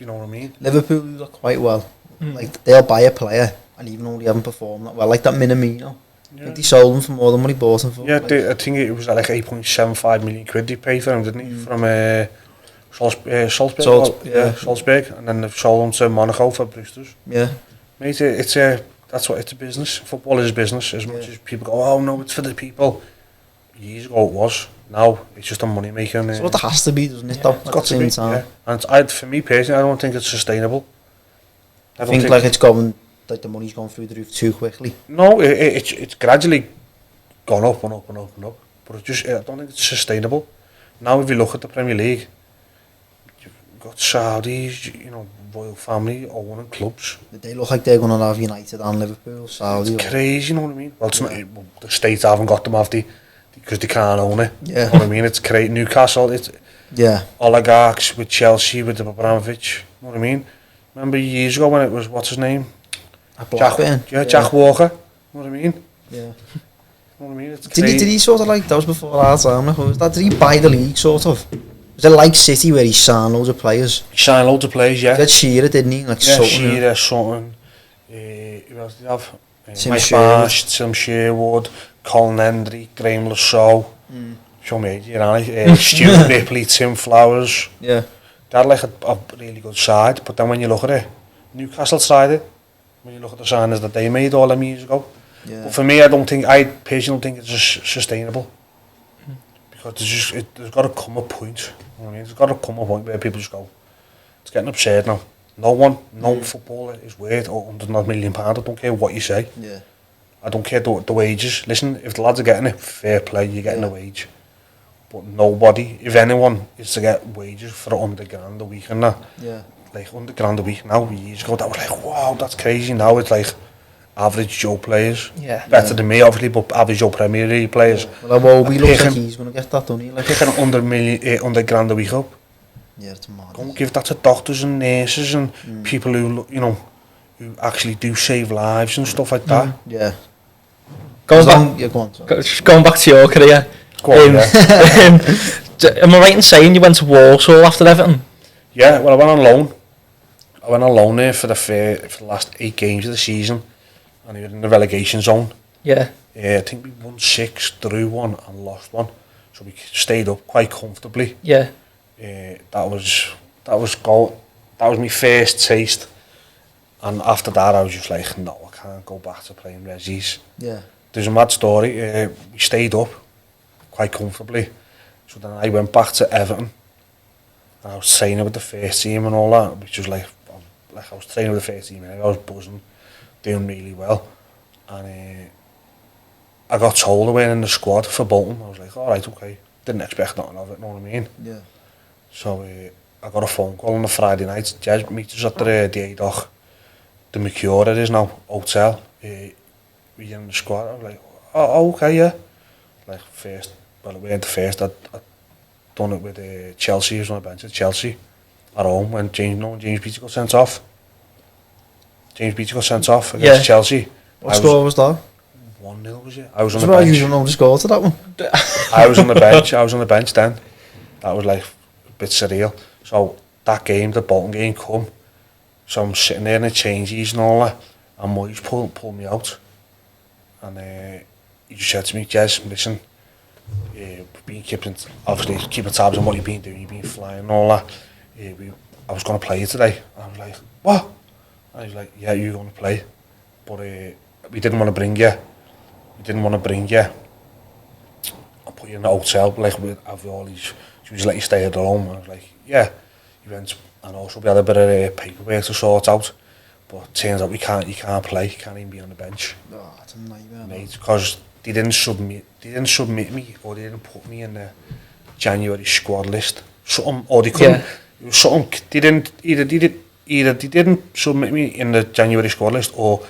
you know what I mean? Liverpool do that quite well. Like they'll buy a player and even though they haven't performed that well, like that Minamino. Yeah. Like they sold him for more than what he bought him for. Yeah, like, I think it was like 8.75 million quid they paid for him, didn't he? From Salzburg. Salzburg, and then they've sold him to Monaco for Brewsters. yeah. Mate, it's a business. Football is business. As much as people go, oh no, it's for the people. Years ago it was. Now it's just a money making. So what has to be, doesn't it? Though, It's at got the to be. same time. Yeah. And for me personally, I don't think it's sustainable. I think like it's going, like the money's gone through the roof too quickly. No, it's gradually gone up and up and up and up. But I don't think it's sustainable. Now if you look at the Premier League, you've got Saudis, you know, royal family, owning clubs. They look like they're going to have United and Liverpool, Saudi. It's crazy, you know what I mean? Well, it's not, the states haven't got them, have they? Because they can't own it. Yeah. You know what I mean? It's crazy. Newcastle, it's oligarchs with Chelsea, with the Abramovich. You know what I mean? Remember years ago when it was, what's his name? Jack Walker. You know what I mean? Yeah. You know what I mean? It's crazy. Did he sort of like, that was before our time, was that, did he buy the league sort of? Was it like City where he signed loads of players? He signed loads of players, yeah. He had Shearer, didn't he? Like Shearer, Sutton. Who else did he have? Tim Barnes, Tim Sherwood, Colin Hendry, Graham Lasso. Show me, you know, Stuart Ripley, Tim Flowers. Yeah. They had like a really good side, but then when you look at it, Newcastle side, when you look at the signings that they made all them years ago. Yeah. But for me, I personally don't think it's sustainable. Because there's got to come a point. You know what I mean? There's got to come a point where people just go, it's getting absurd now. No footballer is worth £100 million. I don't care what you say. Yeah. I don't care the wages. Listen, if the lads are getting it, fair play, you're getting a wage. But nobody, if anyone is to get wages for £100,000 a week and that, like £100,000 a week now, years ago, that was like, wow, that's crazy. Now it's like average Joe players. Yeah. Better than me, obviously, but average Joe Premier League players. Yeah. Well, Iwobi looks like he's going to get that, don't he? Like, picking £100,000 a week up. Yeah, it's mad. Go and give that to doctors and nurses and people who, you know, who actually do save lives and stuff like that. Yeah. Going back to your career. Go on, am I right in saying you went to Walsall after Everton? Yeah, well, I went on loan there for the last 8 games of the season, and we were in the relegation zone. Yeah. I think we won 6, drew 1 and lost 1, so we stayed up quite comfortably. Yeah. That was my first taste, and after that I was just like, no, I can't go back to playing resis. Yeah. There's a mad story. We stayed up quite comfortably, so then I went back to Everton, and I was training with the first team and all that, which was like I was training with the first team and I was buzzing, doing really well, and I got told I went in the squad for Bolton. I was like, alright, okay, didn't expect nothing of it, know what I mean? Yeah. So I got a phone call on a Friday night. Jez meet us at the A-Dock, the Mercure it is now, hotel. We in the squad. I was like, oh okay, yeah. Like first, well, we weren't the first. I'd done it with Chelsea. I was on the bench at Chelsea at home when James Beattie got sent off. James Beattie got sent off against Chelsea. What score was that? 1-0 was it? I was on the bench. You don't know the score to that one. I was on the bench then. That was like a bit surreal. So that game, the Bolton game, come. So I'm sitting there in the changes and all that, and Moyes pulled me out. And he just said to me, Jez, listen, been keeping tabs on what you've been doing, you've been flying and all that. I was going to play you today. And I was like, what? And he was like, yeah, you're going to play. But we didn't want to bring you. I'll put you in the hotel, like, have all these, she was like, you stay at home. I was like, yeah. He went, and also we had a bit of paperwork to sort out. But turns out you can't play, you can't even be on the bench. Oh, that's a nightmare. Mate, because they didn't submit me, or they didn't put me in the January squad list. Something, or they couldn't. Yeah. Something they didn't either they didn't submit me in the January squad list, or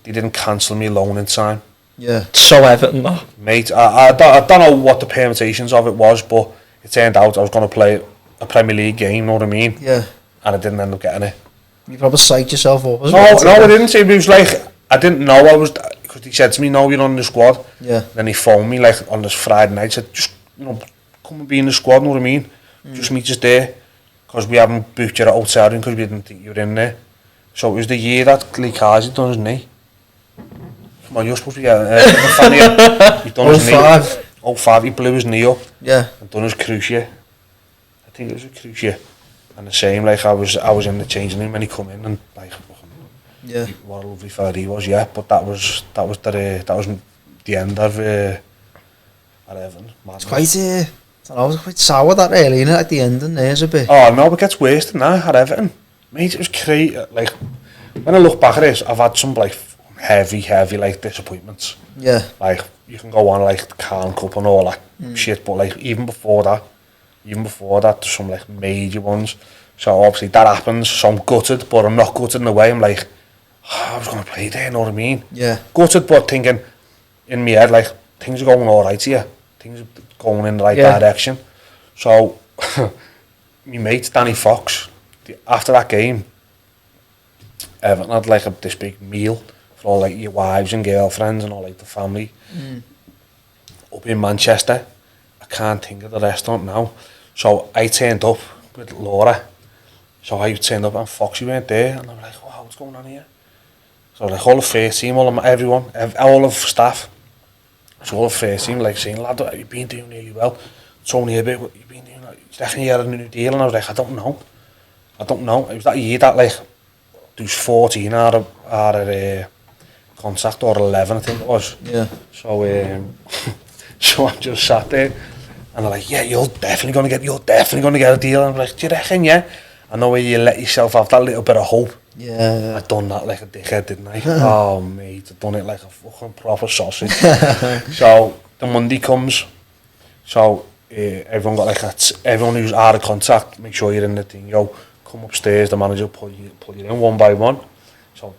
they didn't cancel me loan in time. Yeah. So Everton, no. Mate, I don't know what the permutations of it was, but it turned out I was going to play a Premier League game. Know what I mean? Yeah. And I didn't end up getting it. You probably psyched yourself up. No, I didn't. It was like I didn't know I was, because he said to me, "No, you're on the squad." Yeah. Then he phoned me like on this Friday night, said, "Just come and be in the squad." Know what I mean? Just meet us there, because we haven't booked you at hotel room because we didn't think you were in there. So it was the year that Lee Carzi done his knee. Come on, you're supposed to be fan here. He done his knee. 05, he blew his knee up. Yeah. And done his cruciate. I think it was a cruciate. And the same, like I was in the changing room when he come in, and like, yeah, what a lovely fella he was, yeah. But that was the end of at Everton. It's quite I don't know, it was quite sour that really, innit? At the end, and there's a bit. Oh no, it gets worse than that at Everton. Mate, it was crazy. Like when I look back at this, I've had some like heavy like disappointments. Yeah. Like you can go on like the Carn Cup and all that shit, but like even before that, even before that, there's some like major ones. So obviously that happens, so I'm gutted, but I'm not gutted in a way, I'm like, I was going to play there, you know what I mean? Yeah. Gutted, but thinking in my head, like, things are going alright here. Things are going in the right direction. So, my mate, Danny Fox, after that game, Everton had like this big meal for all like your wives and girlfriends and all like the family up in Manchester. I can't think of the restaurant now. So I turned up with Laura. So I turned up and Foxy went there, and I'm like, wow, what's going on here? So like all the first team, everyone, all of staff. So all the first team like saying, lad, you've been doing really well. It's only a bit, you've been doing like, you reckon you had a new deal? And I was like, I don't know. It was that year that like, there was 14 out of contract, or 11 I think it was. Yeah. So so I just sat there, and they're like, yeah, you're definitely gonna get a deal. And I'm like, do you reckon? Yeah. I know where you let yourself have that little bit of hope. Yeah. I done that like a dickhead, didn't I? Oh mate, I done it like a fucking proper sausage. So the Monday comes, so everyone got like everyone who's out of contact, make sure you're in the thing. Yo, come upstairs, the manager pull you in one by one. So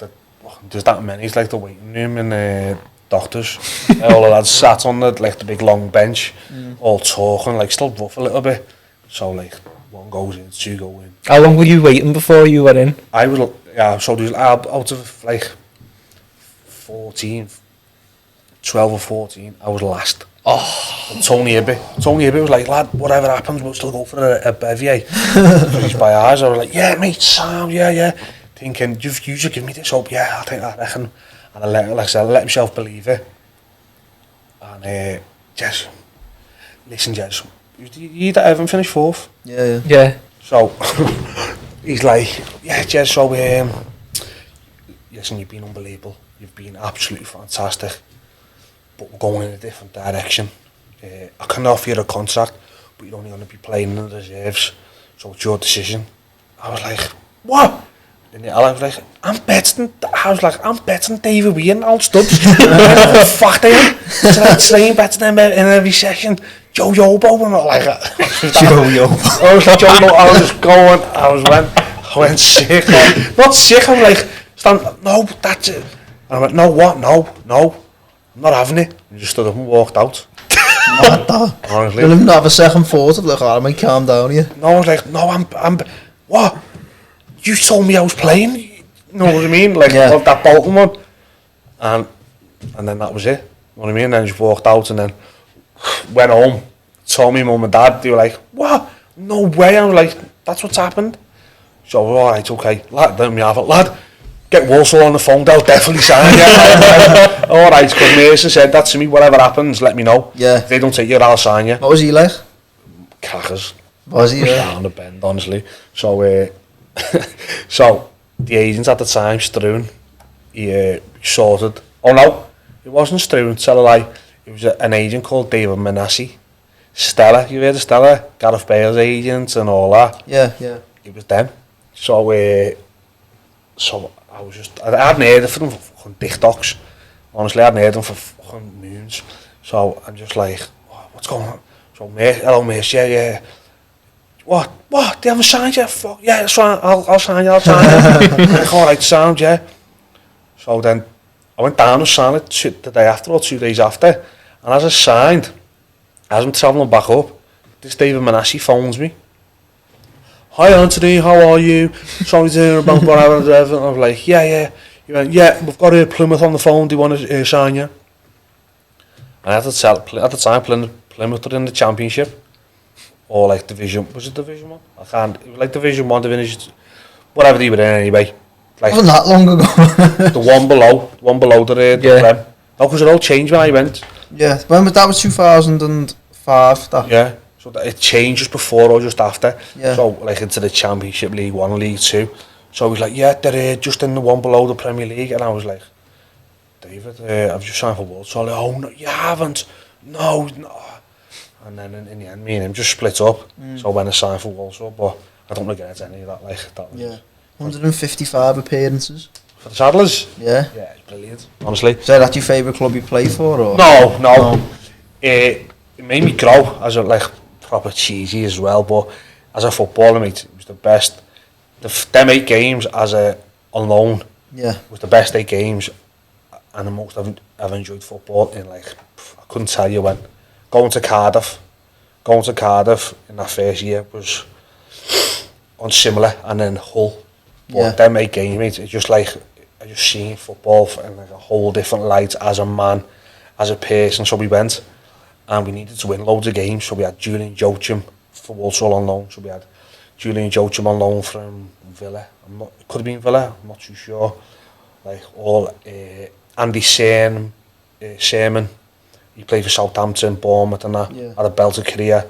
there's that many. It's like the waiting room in doctors. All the lads sat on the big long bench, all talking, like still rough a little bit. So like one goes in, two go in. How long were you waiting before you went in? I was, yeah, so there's out of like 12 or 14, I was last. Oh. And Tony Ibby was like, lad, whatever happens, we'll still go for a bevy. Finished by ours. I was like, yeah, mate, sound, yeah. Thinking, you should give me this hope, yeah, I reckon. And I let himself believe it. And Jess, listen, Jess, you that Everton finished fourth? Yeah. So, he's like, yeah, Jez, so, listen, you've been unbelievable. You've been absolutely fantastic. But we're going in a different direction. I can offer you a contract, but you're only going to be playing in the reserves. So it's your decision. I was like, what? And I was like, I'm betting David Weir and Al Stubbs. Fuck them. Saying better than in every session. Joe Yobo and all like that. I was like, I was going, I went sick. Not sick, I was like, no, that's it. And I went, no, what? No, I'm not having it. And just stood up and walked out. Honestly. You'll even have a second thought of like, I might calm down here. No, I was like, no, I'm what? You told me I was playing. You know what I mean? Like, that Bolton one. And then that was it. You know what I mean? And then just walked out and then went home, told me mum and dad. They were like, what? No way. I was like, that's what's happened. So, alright, okay. Lad, let me have it. Lad, get Walsall on the phone, they'll definitely sign you. Alright, because Mason said that to me, whatever happens, let me know. Yeah. If they don't take you, I'll sign you. What was he like? Crackers. Was he? Yeah. Down the bend, honestly. So, so the agent at the time, Struan, he sorted. Oh no, it wasn't Struan, tell a lie. It was an agent called David Manassi. Stella, you heard of Stella? Gareth Bale's agent and all that. Yeah. It was them. So, I was just, I hadn't heard of them for fucking dick docs. Honestly, I hadn't heard them for fucking moons. So I'm just like, what's going on? So, mate, hello, mate, yeah. What? They haven't signed yet? Fuck, yeah, that's fine, I'll sign you. Like, alright, sound, yeah. So then, I went down and signed it the day after or 2 days after. And as I signed, as I'm travelling back up, this David Manassi phones me. Hi Anthony, how are you? Sorry to hear about whatever. I was like, yeah. He went, yeah, we've got Plymouth on the phone, do you want to sign you? And at the time, Plymouth were in the Championship. Or like Division, was it Division 1? I can't, it was like Division 1, Division, whatever they were in anyway. Like, wasn't that long ago? the one below the Prem. No, because it all changed when I went. Yeah, when was that? Was 2005? That. Yeah, so it changed just before or just after. Yeah. So like into the Championship, League 1, League 2. So he was like, yeah, they're just in the one below the Premier League. And I was like, David, I've just signed for Walsall. Like, oh, no, you haven't. No. And then in the end, me and him just split up. So I went and signed for Walsall, but I don't regret any of that. Like, that was 155 appearances. For the Saddlers? Yeah. Yeah, it's brilliant, honestly. Is that your favourite club you play for? Or? No. It made me grow as a, like, proper cheesy as well, but as a footballer, mate, it was the best. Them 8 games on loan was the best 8 games and the most I've ever enjoyed football in, like, I couldn't tell you when. Going to Cardiff in that first year was unsimilar, and then Hull. But them 8 games, mate, it's just like, I just seen football in like a whole different light as a man, as a person. So we went, and we needed to win loads of games. So we had Julian Joachim for Walsall on loan. So we had Julian Joachim on loan from Villa. It could have been Villa, I'm not too sure. Like, all Andy Sermon, he played for Southampton, Bournemouth and that. Had a belter career.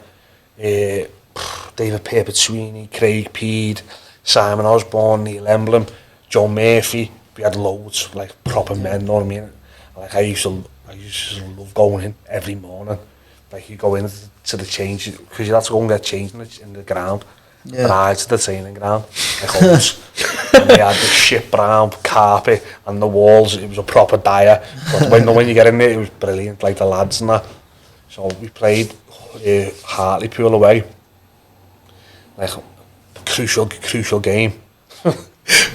David Perpetuini, Craig Peed, Simon Osborne, Neil Emblem, Joe Murphy. We had loads, like, proper men, you know what I mean? Like, I used to love going in every morning. Like, you go in to the change, because you had to go and get changed in the ground. And I to the training ground, like always. And they had the shit brown carpet and the walls, it was a proper dire. But when you get in there, it was brilliant, like the lads and that. So we played Hartlepool away. Like, crucial game.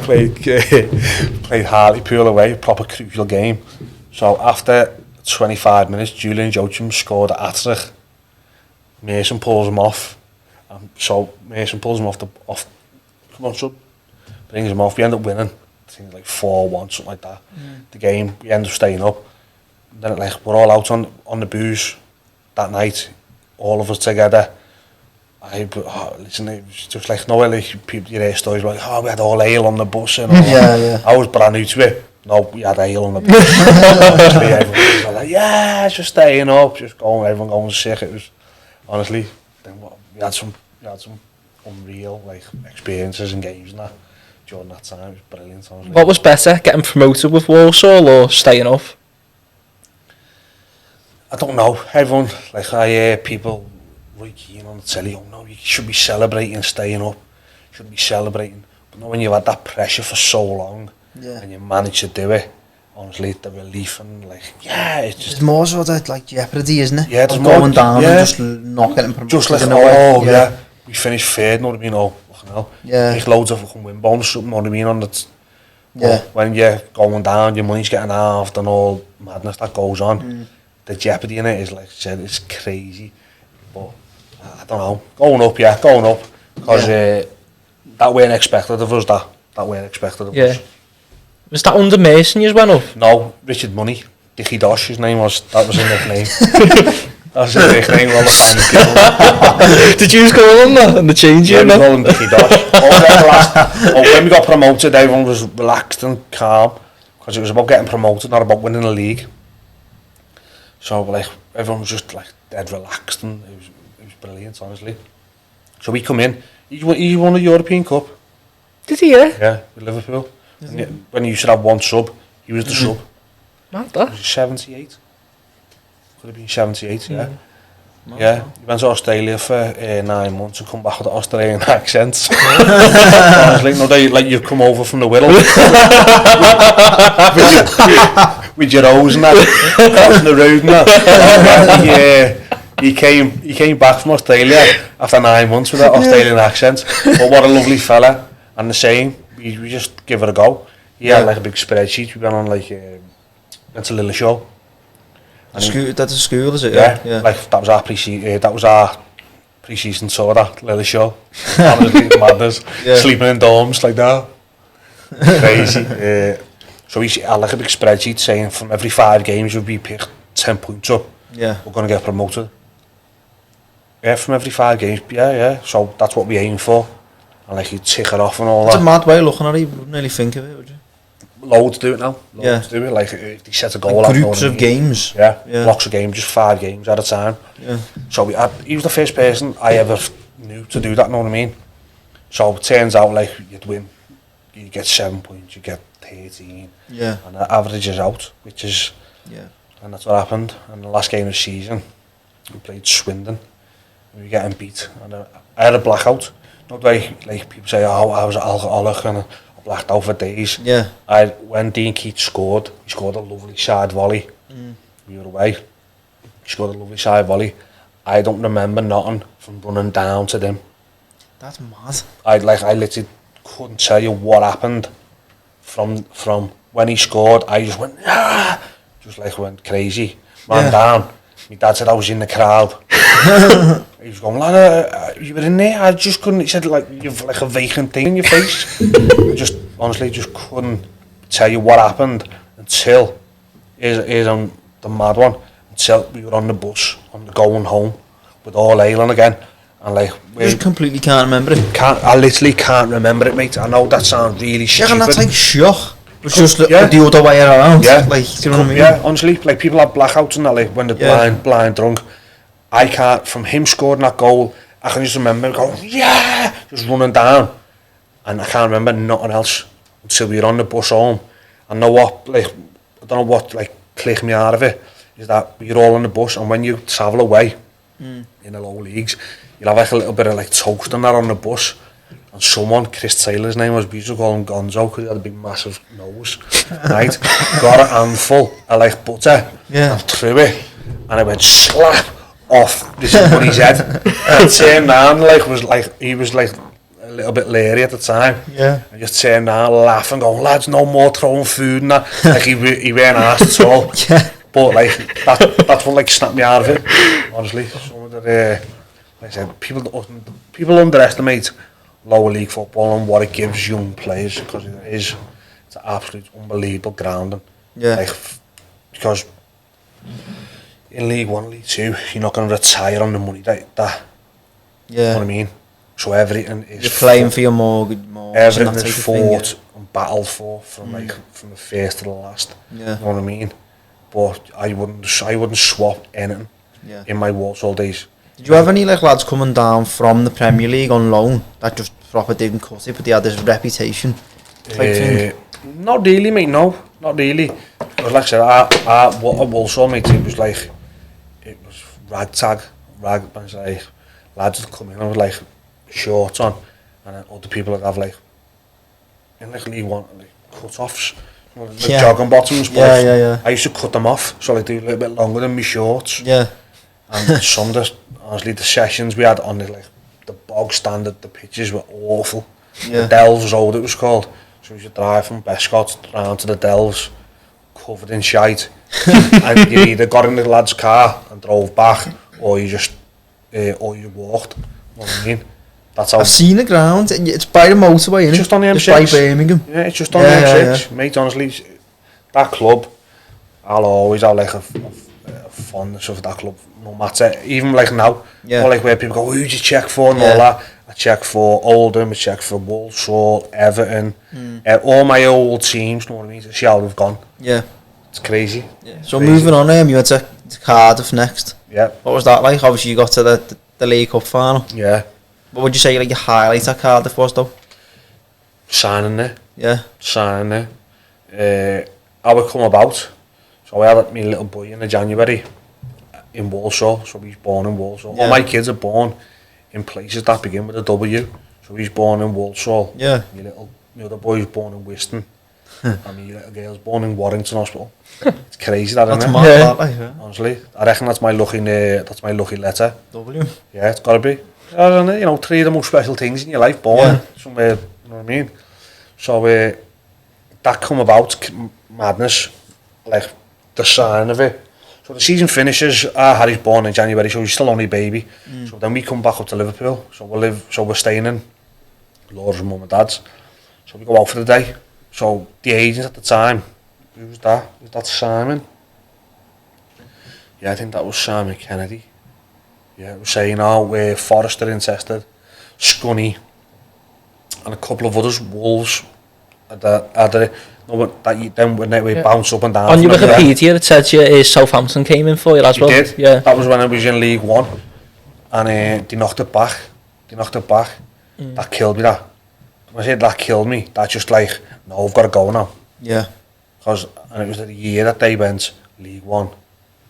played Hartlepool away, proper crucial game. So after 25 minutes, Julian Joachim scored a hat-trick. Mason pulls him off. So Mason pulls him off, come on, sub, brings him off. We end up winning, I think like 4-1, something like that. The game, we end up staying up. Then like, we're all out on the booze that night, all of us together. Listen, it was just like, no, like, people, you hear stories like, oh, we had all ale on the bus and all that. I was brand new to it. No, we had ale on the bus. Everyone was like, yeah, just staying up, just going, everyone going sick. It was, honestly, we had some unreal, like, experiences and games and that during that time. It was brilliant, honestly. What was better, getting promoted with Walsall or staying up? I don't know. Everyone, like, I hear people really keen on the telly, oh no, you should be celebrating staying up, you shouldn't be celebrating. But no, when you've had that pressure for so long and you manage to do it, honestly, the relief and, like, it's just... It's more so that, like, jeopardy, isn't it? Yeah, it's more going down and just not getting promoted. Just like, we finished third, know what I mean? Oh, fucking hell. There's loads of fucking win bonus, know what I mean? On the when you're going down, your money's getting halved and all madness that goes on. The jeopardy in it is, like I said, it's crazy. But I don't know, going up, because that weren't expected of us, that weren't expected of us. Was that under Mason you went up? No, Richard Money, Dickie Dosh, his name was, that was his nickname. That was his nickname, all the time. Did you go on that and the change? Yeah, we called him Dickie Dosh. When we got promoted, everyone was relaxed and calm, because it was about getting promoted, not about winning the league. So, like, everyone was just, like, dead relaxed, and it was brilliant, honestly. So we come in, he won a European Cup. Did he, yeah? Yeah, with Liverpool. When he used to have one sub, he was the sub. Mad that. Was he 78? Could have been 78, yeah. Yeah, he went to Australia for 9 months and come back with an Australian accent. Honestly, no, like, you'd come over from the Whittle with your O's and that, crossing the road and that. He came back from Australia after 9 months with that Australian accent. But what a lovely fella, and the same. We just give it a go. He had like a big spreadsheet. We went on like went to Lily Show. That's a school, is it? Yeah. Like that was our pre-season tour. That Lily Show. Honestly, madness. Sleeping in dorms like that. Crazy. So he had like a big spreadsheet saying from every 5 games we'd be picked 10 points up. Yeah. We're going to get promoted. Yeah, from every 5 games. Yeah. So that's what we aim for. And like you tick it off and all that. It's a mad way of looking at it, you wouldn't really think of it, would you? Loads do it now. Loads do it. Like if they set a goal like groups of games. Yeah. Blocks of games, just 5 games at a time. Yeah. So he was the first person I ever knew to do that, know what I mean? So it turns out like you'd win, you get 7 points, you get 13. Yeah. And the average is out, which is and that's what happened. And the last game of the season, we played Swindon. We were getting beat and I had a blackout. Not like people say, oh, I was alcoholic and I blacked out for days. Yeah. When Dean Keats scored, he scored a lovely side volley. We were away. He scored a lovely side volley. I don't remember nothing from running down to them. That's mad. I literally couldn't tell you what happened from when he scored. I just went, ah! Just like went crazy, ran down. My dad said I was in the crowd. He was going, lad, you were in there? I just couldn't. He said, like, you've like a vacant thing in your face. I just honestly just couldn't tell you what happened until here's on the mad one. Until we were on the bus on the going home with all Aylan again, and like You just completely can't remember it. I literally can't remember it, mate. I know that sounds really stupid. And that's like shock. It's just the other way around. Yeah, like, do you know what I mean? Yeah, honestly, like people have blackouts and that, like when they're blind drunk. I can't. From him scoring that goal, I can just remember going, yeah, just running down, and I can't remember nothing else until we were on the bus home. I know what, like, I don't know what, like, clicked me out of it is that we were all on the bus, and when you travel away in the lower leagues, you'll have like a little bit of like toast and that on the bus. And someone, Chris Taylor's name was, we used to call him Gonzo because he had a big massive nose, right? Got a handful of like butter and threw it, and it went slap off this bunny's head. And I turned around, he was like a little bit leery at the time. Yeah. I just turned around laughing, going, lads, no more throwing food and that. Like he weren't asked at all. Yeah. But like that's what like snapped me out of it. Honestly, some of the like I said, people underestimate lower league football and what it gives young players, because it's an absolute unbelievable grounding. Yeah. Like, because in League 1, League 2, you're not going to retire on the money that you know what I mean? So everything is you're playing for your mortgage, everything is fought and battled for from like from the first to the last. Yeah. You know what I mean? But I wouldn't swap anything in my Walsall days. Did you have any like lads coming down from the Premier League on loan that just proper didn't cut it, but they had this reputation type thing? Not really, mate. No, not really. Because like I said, what a Walsall, mate, it was ragtag. It's like lads would come in with like shorts on, and then other people would have like in like League 1 like cut-offs, like jogging bottoms. Yeah. I used to cut them off so they do a little bit longer than my shorts. Yeah. And some of honestly the sessions we had on the bog standard, the pitches were awful. Yeah. The Delves Road it was called. So we should drive from Bescott round to the Delves, covered in shite. And you either got in the lad's car and drove back, or you just or you walked. You know what I mean? That's how. I've seen the ground. It's by the motorway, isn't it? Just on the M6. Just by Birmingham. Yeah, it's just on the M6. Mate, honestly, that club, I'll always have like a fondness of that club, no matter, even like now, or like where people go, who did you check for and all that. I check for Oldham, I check for Walsall, Everton, all my old teams, you know what I mean, to see how they've gone. Yeah. It's crazy. Yeah. So moving on, you went to Cardiff next. Yeah. What was that like? Obviously you got to the League Cup final. Yeah. What would you say like your highlight at Cardiff was though? Signing there. Yeah. Signing there. How it come about. So I had my little boy in January in Walsall, so he's born in Walsall. Yeah. All my kids are born in places that begin with a W, so he's born in Walsall. Yeah. My other boy's born in Wiston, and my little girl's born in Warrington Hospital. It's crazy that, isn't it? That's mad, Honestly, I reckon that's my lucky letter. W. Yeah, it's got to be. You know, 3 of the most special things in your life, born somewhere, you know what I mean? So that come about, madness, like the sign of it. So the season finishes, Harry's born in January, so he's still only a baby. So then we come back up to Liverpool, so we're staying in Laura's mum and dad's. So we go out for the day. So the agent at the time, who was that? Was that Simon? Yeah, I think that was Simon Kennedy. Yeah, it was saying, we're Forrester interested, Scunny, and a couple of others, Wolves, when we bounce up and down. On your Wikipedia it said Southampton came in for you as well. Did. Yeah. That was when I was in League 1, and they knocked it back. That killed me, that. When I said that killed me, that's just like, no, I've got to go now. Yeah. And it was the year that they went League 1,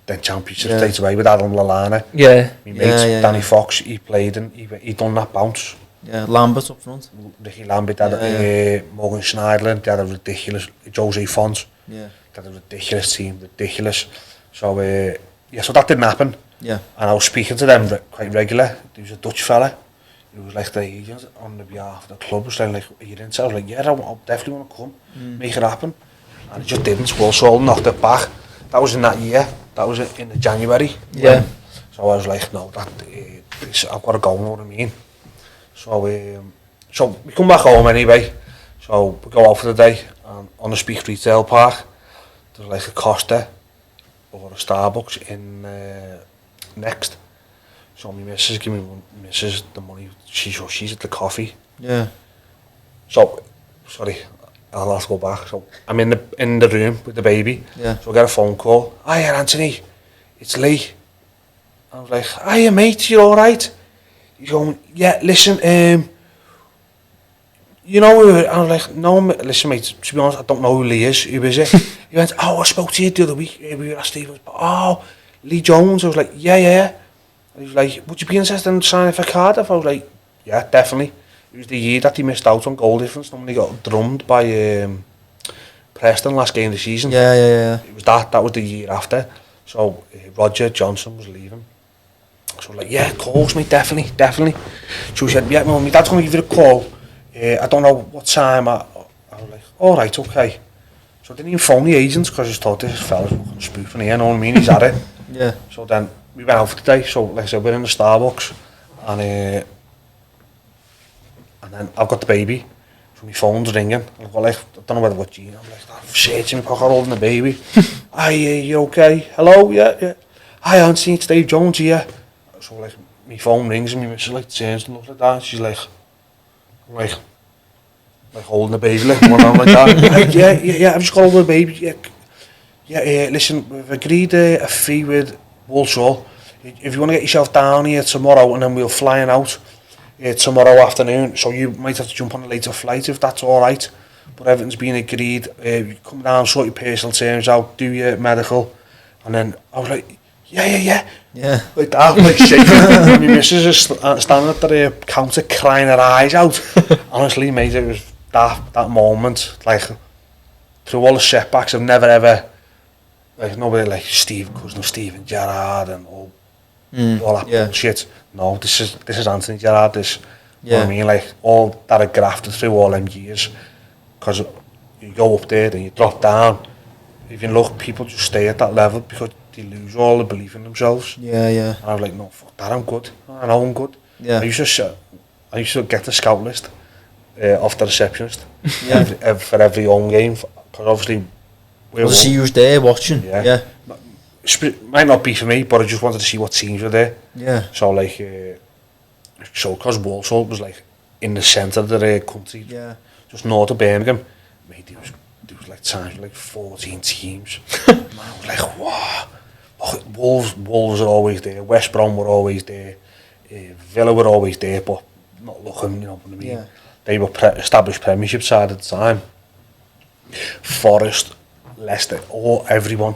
then Championship straight away with Adam Lallana. Yeah. My mate, Danny Fox, he played and he done that bounce. Yeah, Lambert up front. Ricky Lambert, Morgan Schneiderlin, they had a ridiculous, Jose Font, they had a ridiculous team, ridiculous. So, so that didn't happen. Yeah. And I was speaking to them quite regular. There was a Dutch fella. He was like the agent on the behalf of the club. Was like, are you in? So I was like, yeah, I'll definitely want to come, make it happen. And it just didn't. Walsall knocked it back. That was in that year. That was in the January. Yeah. So I was like, no, I've got to go, you know what I mean? So we come back home anyway. So we go out for the day. And on the Speak Retail Park, there's like a Costa or a Starbucks in next. So my missus give me the money. She's at the coffee. Yeah. So, sorry, I'll have to go back. So I'm in the room with the baby. Yeah. So I get a phone call. Hiya, Anthony, it's Lee. I was like, hiya, mate, you all right? He's going, yeah, listen, you know, I was like, no, listen, mate, to be honest, I don't know who Lee is. Who is it? He went, oh, I spoke to you the other week. We were at Steven's. Oh, Lee Jones. I was like, yeah. And he was like, would you be interested in signing for Cardiff? I was like, yeah, definitely. It was the year that he missed out on goal difference. Normally got drummed by Preston last game of the season. Yeah. It was that was the year after. So Roger Johnson was leaving. So I was like, yeah, calls me, definitely. So he said, yeah, well, my dad's going to give you a call. I don't know what time. I was like, all right, okay. So I didn't even phone the agents because I just thought this fella's spoofing here, you know what I mean? He's at it. Yeah. So then we went out for the day. So like I said, we're in the Starbucks, and then I've got the baby. So my phone's ringing. I've got like, I don't know whether what Gina. I'm like, I'm searching my pocket holding the baby. Hi, you okay? Hello, yeah. Hi, Anthony, it's Dave Jones here. So like, my phone rings and my missus like turns and looks like that. And she's like, I'm like holding the baby, like one arm like that. Like, yeah, I've just got hold of the baby. Yeah, listen, we've agreed a fee with Walsall. If you want to get yourself down here tomorrow, and then we'll flying out tomorrow afternoon, so you might have to jump on a later flight if that's alright. But everything's been agreed. You come down, sort your personal terms out, do your medical, and then I was like, yeah. Like that, like shaking. My missus is standing at the counter crying her eyes out. Honestly, mate, it was that moment, like, through all the setbacks, I've never ever, like, nobody like cousin of Steven Gerrard and all that bullshit. No, this is Anthony Gerrard, you know what I mean, like, all that I grafted through all them years, because you go up there, then you drop down. If you look, people just stay at that level because they lose all the belief in themselves. Yeah. And I was like, no, fuck that, I'm good. I know I'm good. Yeah. I used to get the scout list off the receptionist for every home game, because obviously we'll see you there watching. Yeah. Might not be for me, but I just wanted to see what teams were there. Yeah. So like, because Walsall was like in the centre of the country, just north of Birmingham, mate, there was like times with like 14 teams. Man, I was like, wow. Wolves are always there, West Brom were always there, Villa were always there, but not looking, you know what I mean. They were established Premiership side at the time. Forest, Leicester, everyone,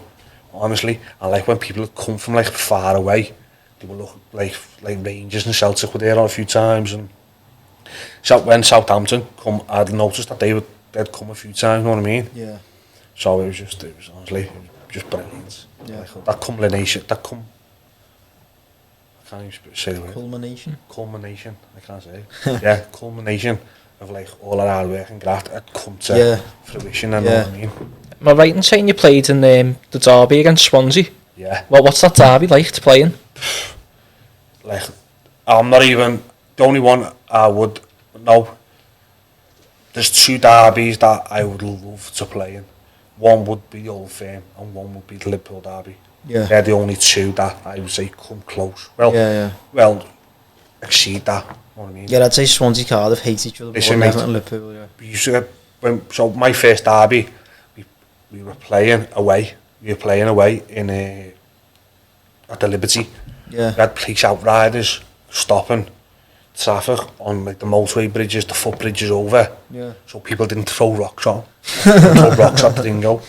honestly. And like when people had come from like far away, they were looking like Rangers and Celtic were there a few times. And when Southampton come, I'd noticed that they'd come a few times, you know what I mean? Yeah. So it was honestly just brilliant. Yeah. Like, that culmination, I can't even say the word. Culmination, I can't say. Yeah, culmination of like all our hard work and graft had come to fruition, and you know what I mean. Am I right in saying you played in the derby against Swansea? Yeah. Well, what's that derby like to play in? Like, I'm not even the only one I would know. There's two derbies that I would love to play in. One would be the Old Firm and one would be the Liverpool derby. Yeah. They're the only two that I would say come close. Well, exceed that. You know what I mean? Yeah, I'd say Swansea, Cardiff hate each other. Listen, mate, and Liverpool. Yeah. We used to so my first derby, we were playing away. In at the Liberty. Yeah. We had police outriders stopping traffic on like the motorway bridges, the footbridges over. Yeah. So people didn't throw rocks on. Throw rocks at the dingo.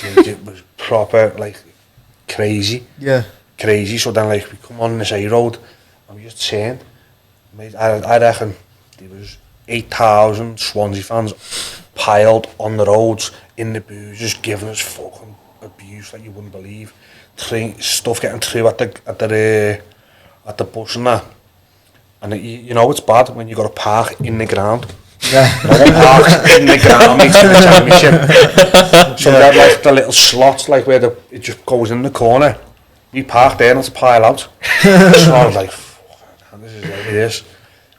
It was proper like crazy. Yeah. Crazy. So then like we come on this A road and we just turned. Mate, I reckon there was 8,000 Swansea fans piled on the roads in the booze, just giving us fucking abuse like you wouldn't believe. Stuff getting through at the bus and that. And you know it's bad when you got to park in the ground. Yeah. No one parks in the ground, mate, for the championship. So they had like the little slots, like where it just goes in the corner. We parked there and it's a pile out. So I was like, fuck, this is heavy, this.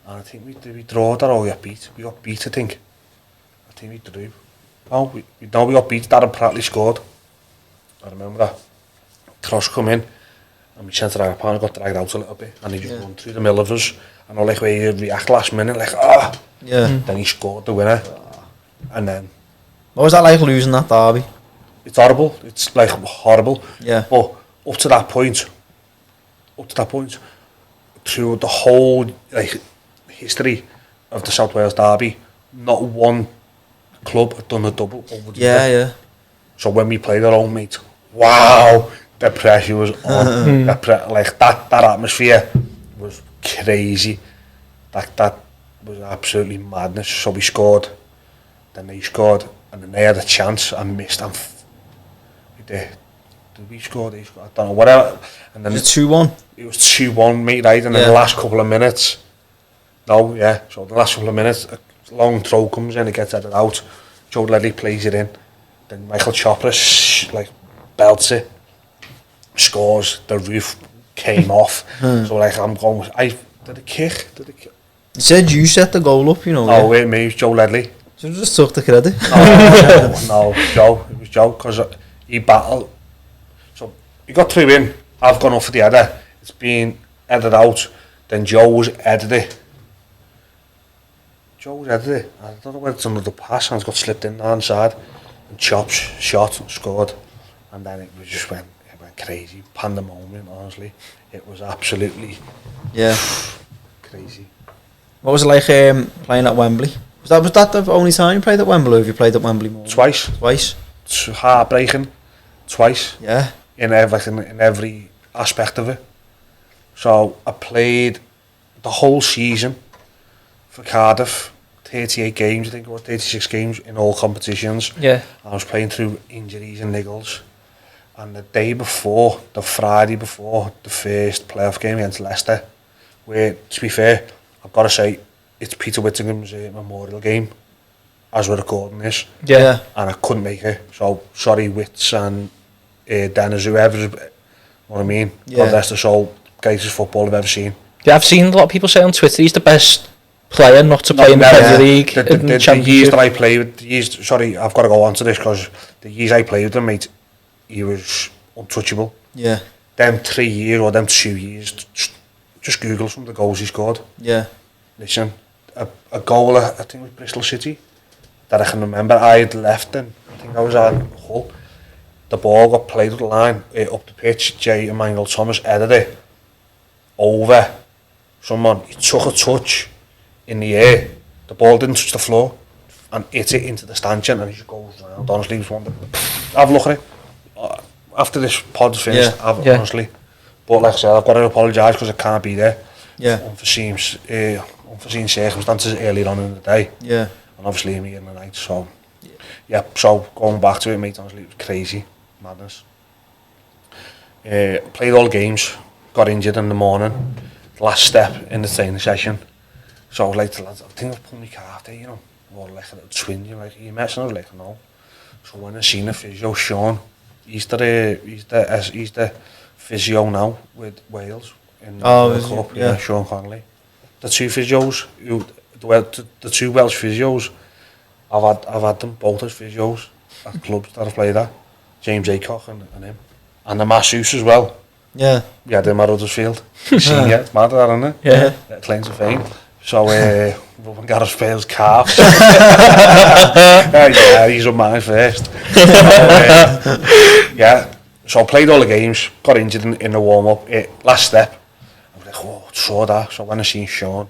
And I think we draw that or we got beat. We got beat, I think. I think we drew. No, we got beat. Darren Pratley scored. I remember that. Cross come in. And we centre back got dragged out a little bit. And he just run through the middle of us. And I like where he react last minute, like, Then he scored the winner. And then... What was that like losing that derby? It's horrible. It's like horrible. Yeah. But up to that point, through the whole like history of the South Wales derby, not one club had done a double over the other. Yeah. So when we played our own, mate, wow, the pressure was on. That atmosphere was crazy. That was absolutely madness. So we scored, then they scored, and then they had a chance and missed. And we did. We scored, they scored, I don't know, whatever. And then Was it 2-1? It was 2-1, mate, right? And then the last couple of minutes, so the last couple of minutes, a long throw comes in, it gets headed out. Joe Ledley plays it in. Then Michael Chopra, belts it, scores, the roof came off. So, like, I'm going, did it kick? You said you set the goal up, you know. No, it was Joe Ledley. So you just took the credit. No, Joe. It was Joe, because he battled. So he got 3 in. I've gone off for the header. It's been headed out. Then Joe's headed it. I don't know whether it's another pass and it's got slipped in the hand side. And Chops shot, scored. And then it went crazy. Pandemonium, honestly. It was absolutely crazy. What was it like playing at Wembley? Was that the only time you played at Wembley, or have you played at Wembley more? Twice. It's heartbreaking. Twice. Yeah. In every aspect of it. So I played the whole season for Cardiff, 38 games, I think it was 36 games in all competitions. Yeah. I was playing through injuries and niggles. And the Friday before the first playoff game against Leicester, where, to be fair, I've got to say, it's Peter Whittingham's memorial game, as we're recording this. Yeah. And I couldn't make it. So, sorry, Wits and Dennis, whoever, you know what I mean? Yeah. God rest their soul, greatest football I've ever seen. Yeah, I've seen a lot of people say on Twitter he's the best player not to play in the Premier League. The years that I played with, sorry, I've got to go on to this because the years I played with him, mate, he was untouchable. Yeah. Them 3 years or them 2 years, just Google some of the goals he scored. Yeah. Listen, a goal, I think with Bristol City, that I can remember, I had left then, I think I was at Hull. The ball got played up the line, up the pitch, Jay Emmanuel Thomas headed it over someone. He took a touch in the air, the ball didn't touch the floor, and hit it into the stanchion, and he just goes round. Honestly, it was one of have a look at it. After this pod's finished, honestly. But like I said, I've got to apologise because I can't be there. Yeah. Unforeseen circumstances earlier on in the day. Yeah. And obviously me in the night, so so going back to it, mate, honestly, it was crazy, madness. Played all games, got injured in the morning, last step in the training session. So I was like to lads, I think I've pulled my calf there, you know, or like a little twin, you know, like, are you messing? I was like, no. So when I seen the physio, Sean, he's the physio now with Wales in the World Cup, Sean Connolly. The two physios, the two Welsh physios, I've had them both as physios at clubs that I've played at. James Aycock and him. And the masseuse as well. Yeah. We had him at Huddersfield. Senior, it's mad that, isn't it? Yeah. Claims of fame. So, rubbing Gareth Bale's calves. He's on mine first. So I played all the games, got injured in the warm-up. Last step, I was like, oh, saw that. So when I seen Sean,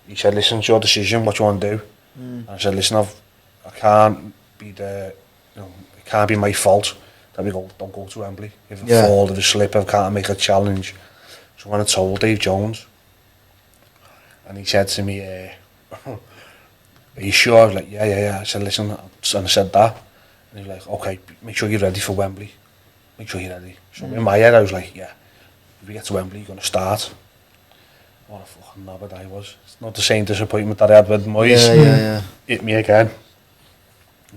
he said, listen, it's your decision, what you want to do. And I said, listen, I can't be it can't be my fault that we don't go to Wembley. If I fall, if I slip, I can't make a challenge. So when I told Dave Jones, and he said to me, are you sure? I was like, yeah. I said, listen, and I said that. And he was like, okay, make sure you're ready for Wembley. make sure you're ready. So in my head I was like, yeah, if we get to Wembley, you're going to start. What a fucking knobhead I was. It's not the same disappointment that I had with Moyes. Hit me again.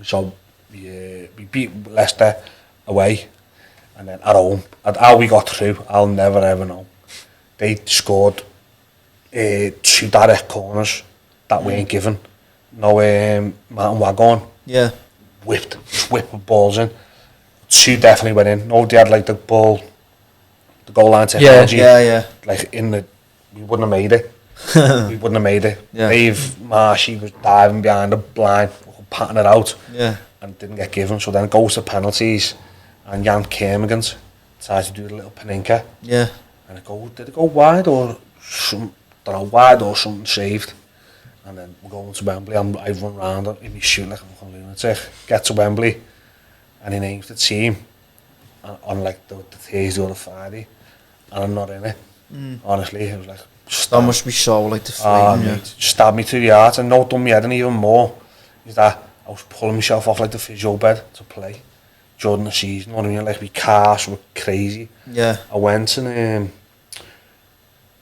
So we beat Leicester away, and then at home. And how we got through, I'll never ever know. They scored 2 direct corners that we ain't given. No Martin Wagon. Yeah. Whipped balls in. 2 definitely went in. No, they had like the goal line technology. Yeah. Like we wouldn't have made it. We wouldn't have made it. Yeah. Dave Marshy was diving behind the blind, patting it out. Yeah. And didn't get given. So then it goes to penalties, and Jan Kermigans tries to do the little paninka. Yeah. And did it go wide or some? Don't know, wide or something saved. And then we're going to Wembley, and I run round it, and we shoot like a fucking lunatic. Get to Wembley, and he names the team on like the Thursday or the Friday, and I'm not in it. Honestly, it was like That must be so like deflating. mate, stabbed me to the heart, and no, done me head in even more. Is that I was pulling myself off like the physio bed to play during the season. You know what I mean? Like my calves were crazy. Yeah. I went and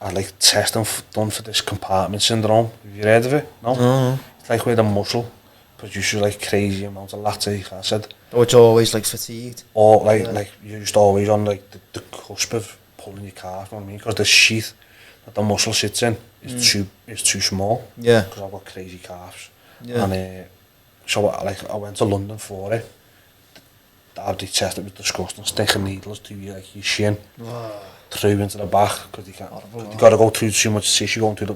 I had like testing done for this compartment syndrome. Have you heard of it? No. It's like where the muscle produces like crazy amounts of lactic acid. Oh, it's always like fatigued. Or like you're just always on like the cusp of pulling your calf. You know what I mean? Because the sheath that the muscle sits in is too small. Yeah. Because I've got crazy calves. Yeah. And so I went to London for it. They tested it with disgusting, sticking needles to like your shin. Through into the back, because you got to go through too much tissue going through the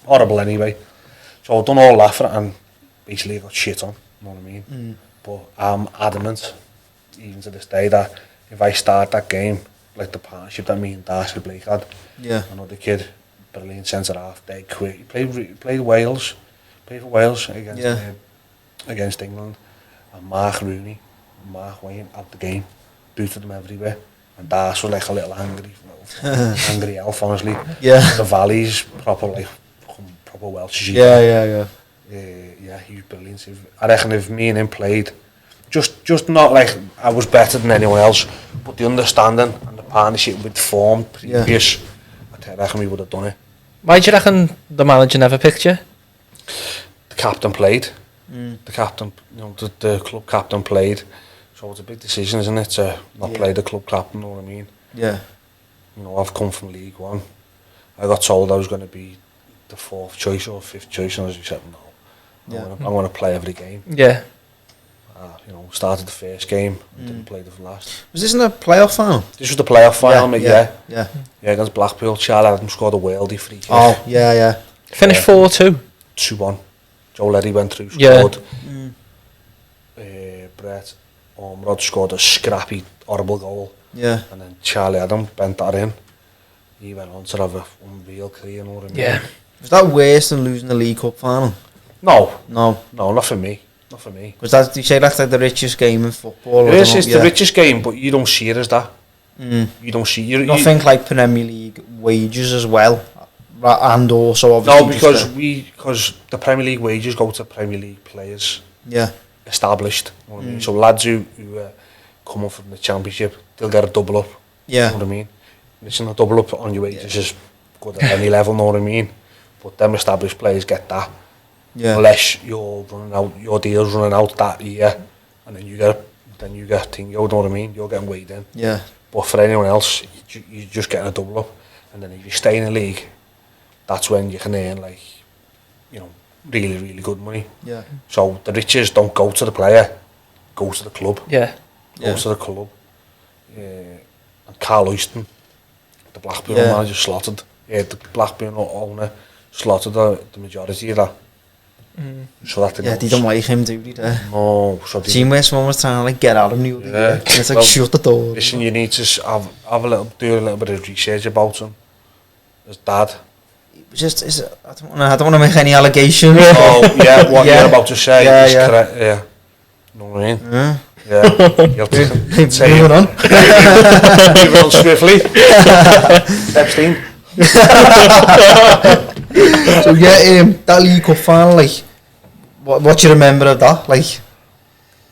horrible anyway. So I've done all that for it, and basically I got shit on, you know what I mean? But I'm adamant, even to this day, that if I start that game, like the partnership that me and Darcy Blake had, another kid, brilliant centre half, dead quick. He played Wales, played for Wales against England, and Mark Rooney, Mark Wayne at the game, booted them everywhere. And Darcy was like a little angry elf, honestly. Yeah. The Valley's proper Welsh. Yeah. He was brilliant. I reckon if me and him played, just not like I was better than anyone else, but the understanding and the partnership we'd formed previous, I reckon we would have done it. Why do you reckon the manager never picked you? The captain played. The captain, the club captain played. So it's a big decision, isn't it, to not play the club captain, you know what I mean? Yeah. I've come from League One. I got told I was going to be the 4th choice or 5th choice, and I just said no. I'm going to play every game. Yeah. Started the first game, didn't play the last. Was this in the playoff final? This was the playoff final, mate, yeah. Yeah, against Blackpool. Charlie Adam scored a worldie free kick. Oh, yeah. Finished 4-2. 2-1. Joe Leddy went through, scored. Brett Ormrod scored a scrappy, horrible goal. Yeah. And then Charlie Adam bent that in. He went on to have a unreal career, you know what I mean? Yeah. Was that worse than losing the League Cup final? No, not for me. Not for me. Because you say that's like the richest game in football. It's the richest game, but you don't see it as that. You don't see it. Nothing like Premier League wages as well, and also obviously. No, because the Premier League wages go to Premier League players. Yeah. Established. You know what I mean? So lads who come up from the Championship, they'll get a double up. Yeah. You know what I mean? Listen, a double up on your wages is good at any level. Know what I mean? But them established players get that. Yeah. Unless your deal's running out that year, and then you get thing. You know what I mean? You're getting weighed in. Yeah. But for anyone else, you're just getting a double up, and then if you stay in the league, that's when you can earn really, really good money. Yeah. So the riches don't go to the player, go to the club. Yeah. Go to the club. And Carl Oyston, the Blackburn manager, slaughtered. The Blackburn owner slaughtered the majority of that. So that they don't like him, do they? No. So Team where someone was trying to get out of New York. And it's like, shut the door. Listen, you need to do a little bit of research about him. His dad. I don't want to make any allegations. Oh, yeah, what you're about to say is correct. Yeah. You know what I mean? Yeah. Moving on. Moving on swiftly. Epstein. So that League Cup final, like, what do you remember of that? Like,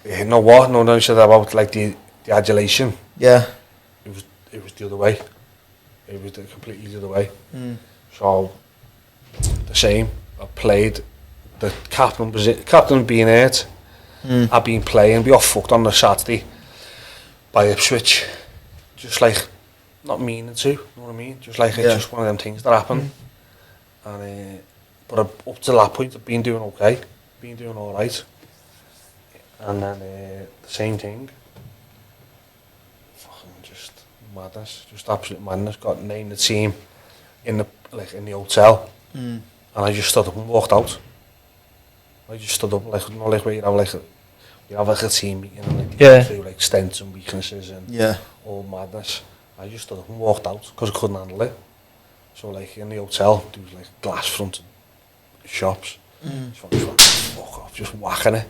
you know what? No, said about like the adulation. Yeah. it was the other way. It was completely the other way. So the same. I played the captain being hurt. I've been playing. We got fucked on the Saturday by Ipswich. Just like not meaning to, you know what I mean? Just like it's just one of them things that happen. And but up to that point, I've been doing okay, been doing all right. And then the same thing. Fucking just madness, just absolute madness. Got named the team in the hotel, and I just stood up and walked out. I just stood up like where you have like a team meeting and like go through like strengths and weaknesses and all madness. I just stood up and walked out because I couldn't handle it. So like in the hotel, there was like glass fronted shops. So I just went, fuck off, just whacking it.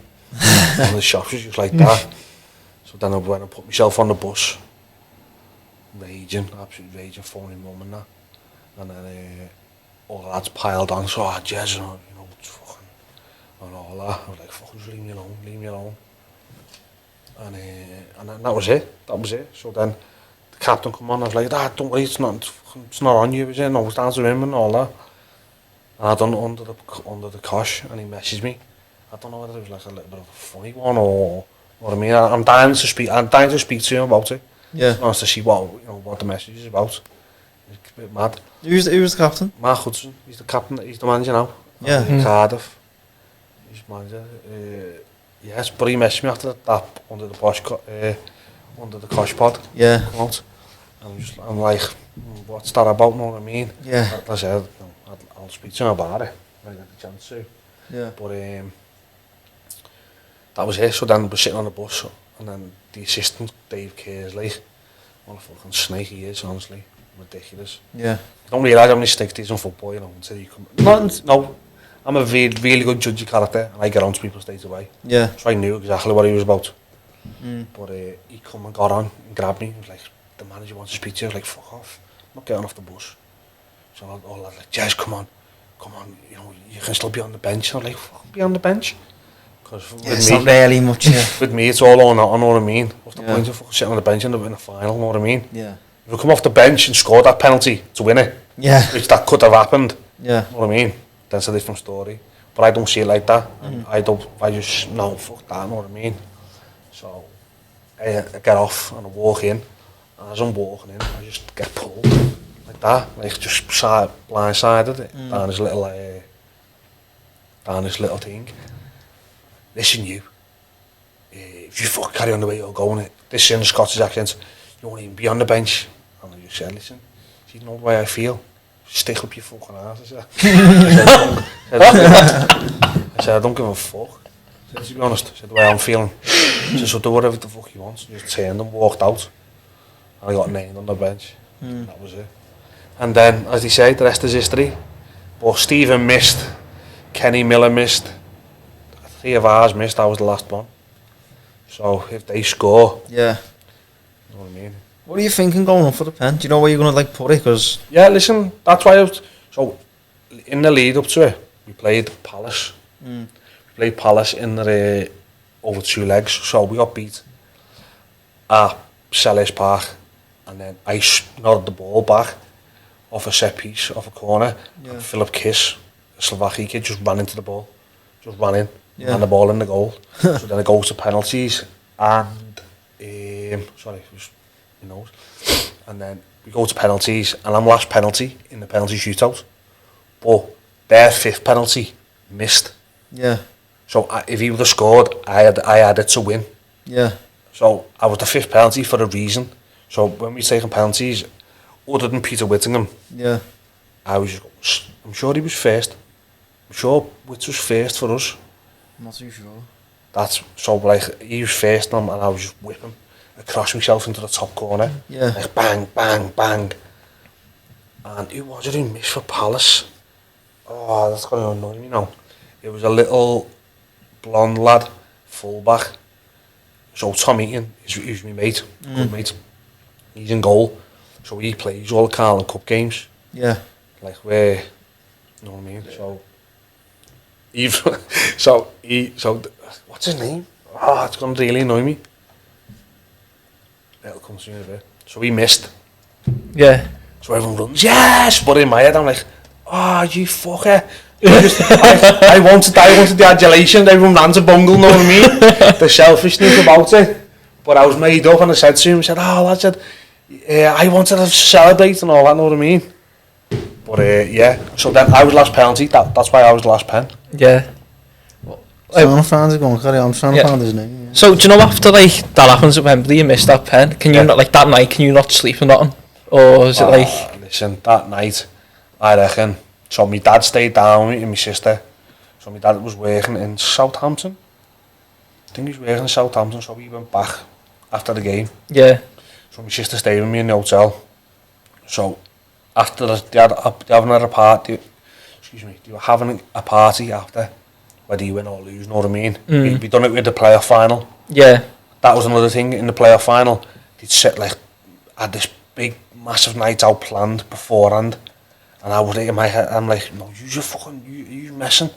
And the shops was just like that. So then I went and put myself on the bus, raging, absolutely raging, phoning mum and that. And then all the lads piled on, so Jez, you know, it's fucking, and all that. I was like, fucking just leave me alone. And then that was it. So then the captain come on, I was like, don't worry, it's not on you, is it? No, it's down to him and all that. And I done it under the cosh, and he messaged me. I don't know whether it was like a little bit of a funny one or what I mean. I'm dying to speak to him about it. Yeah. Nice to see what the message is about. It's a bit mad. Who's the captain? Mark Hudson. He's the captain. He's the manager now. Yeah. Cardiff. He's manager. Yes, but he messaged me after that under the cosh pod. Yeah. I'm like, what's that about? Know what I mean? Yeah. I said, I'll speak to him about it when I get the chance to. Yeah. But that was it. So then we're sitting on the bus, and then the assistant, Dave Kersley, what a fucking snake he is, honestly. Ridiculous. Yeah. You don't realise how many sticks he's in football, you know, until you come. No, I'm a really, really good judge of character, and I get on to people straight away. Yeah. So I knew exactly what he was about. But he come and got on and grabbed me. He was like, the manager wants to speak to you. I was like, fuck off. I'm not getting off the bus. So all that, like, Jez, come on, you know, you can still be on the bench. And I'm like, fuck, be on the bench. Because it's not really much, with me, it's all on, I know what I mean. What's the point of fucking sitting on the bench in the final, know what I mean? Yeah. If you come off the bench and score that penalty to win it, which that could have happened, know what I mean? That's a different story. But I don't see it like that. And I just, no, fuck that, know what I mean? So, I get off and I walk in. And as I'm walking in, I just get pulled. Like that, like just blindsided down this little thing. Listen, you. If you fucking carry on the way you're going, this in a Scottish accent, you won't even be on the bench. And I just said, listen, do you know the way I feel? Stick up your fucking ass. I said, I don't give a fuck. I said, to be honest, I said, the way I'm feeling. I said, so do whatever the fuck you want. I just turned and walked out. And I got named on the bench. That was it. And then, as they say, the rest is history. But Steven missed, Kenny Miller missed, 3 of ours missed, I was the last one. So if they score, you know what I mean. What are you thinking going on for the pen? Do you know where you're going to like put it? Cause yeah, listen, that's why so in the lead up to it, we played Palace. We played Palace in the over 2 legs, so we got beat at Selhurst Park, and then I nodded the ball back off a set piece, off a corner, and Philip Kiss, a Slovakian kid, just ran into the ball, ran the ball in the goal. So then it goes to penalties, and and then we go to penalties, and I'm last penalty in the penalty shootout, but their 5th penalty missed. Yeah. So if he would have scored, I had it to win. Yeah. So I was the 5th penalty for a reason. So when we taking penalties, other than Peter Whittingham, I'm sure he was first. I'm sure Witts was first for us. I'm not too sure. That's so like he was first, and I was just whipping across myself into the top corner. Yeah. Like bang, bang, bang. And who was it who missed for Palace? Oh, that's gonna annoy me now. It was a little blonde lad, fullback. So Tom Eaton, he's my mate, good mate. He's in goal, so he plays all the Carling Cup games. Yeah. Like where, you know what I mean? So, what's his name? Oh, it's gonna really annoy me. It'll come soon a bit. So he missed. Yeah. So everyone runs, yes! But in my head, I'm like, oh, you fucker. I wanted the adulation. Everyone ran to bungle, know what I mean? The selfishness about it. But I was made up and I said to him, I wanted to celebrate and all that, know what I mean? But yeah, so then I was last penalty. That's why I was the last pen. Yeah. Trying to find his name. Yeah. So do you know after like that happens at Wembley, you missed that pen? Can you not like that night? Can you not sleep or nothing? Or is it like? Listen, that night, I reckon. So my dad stayed down with me and my sister. So my dad was working in Southampton. I think he was working in Southampton, so we went back after the game. Yeah. So my sister stayed with me in the hotel. So after they were having a party after, whether you win or lose, know what I mean? We done it with the playoff final. Yeah. That was another thing in the playoff final. They'd set had this big massive night out planned beforehand. And I was in my head, I'm like, no, you're messing.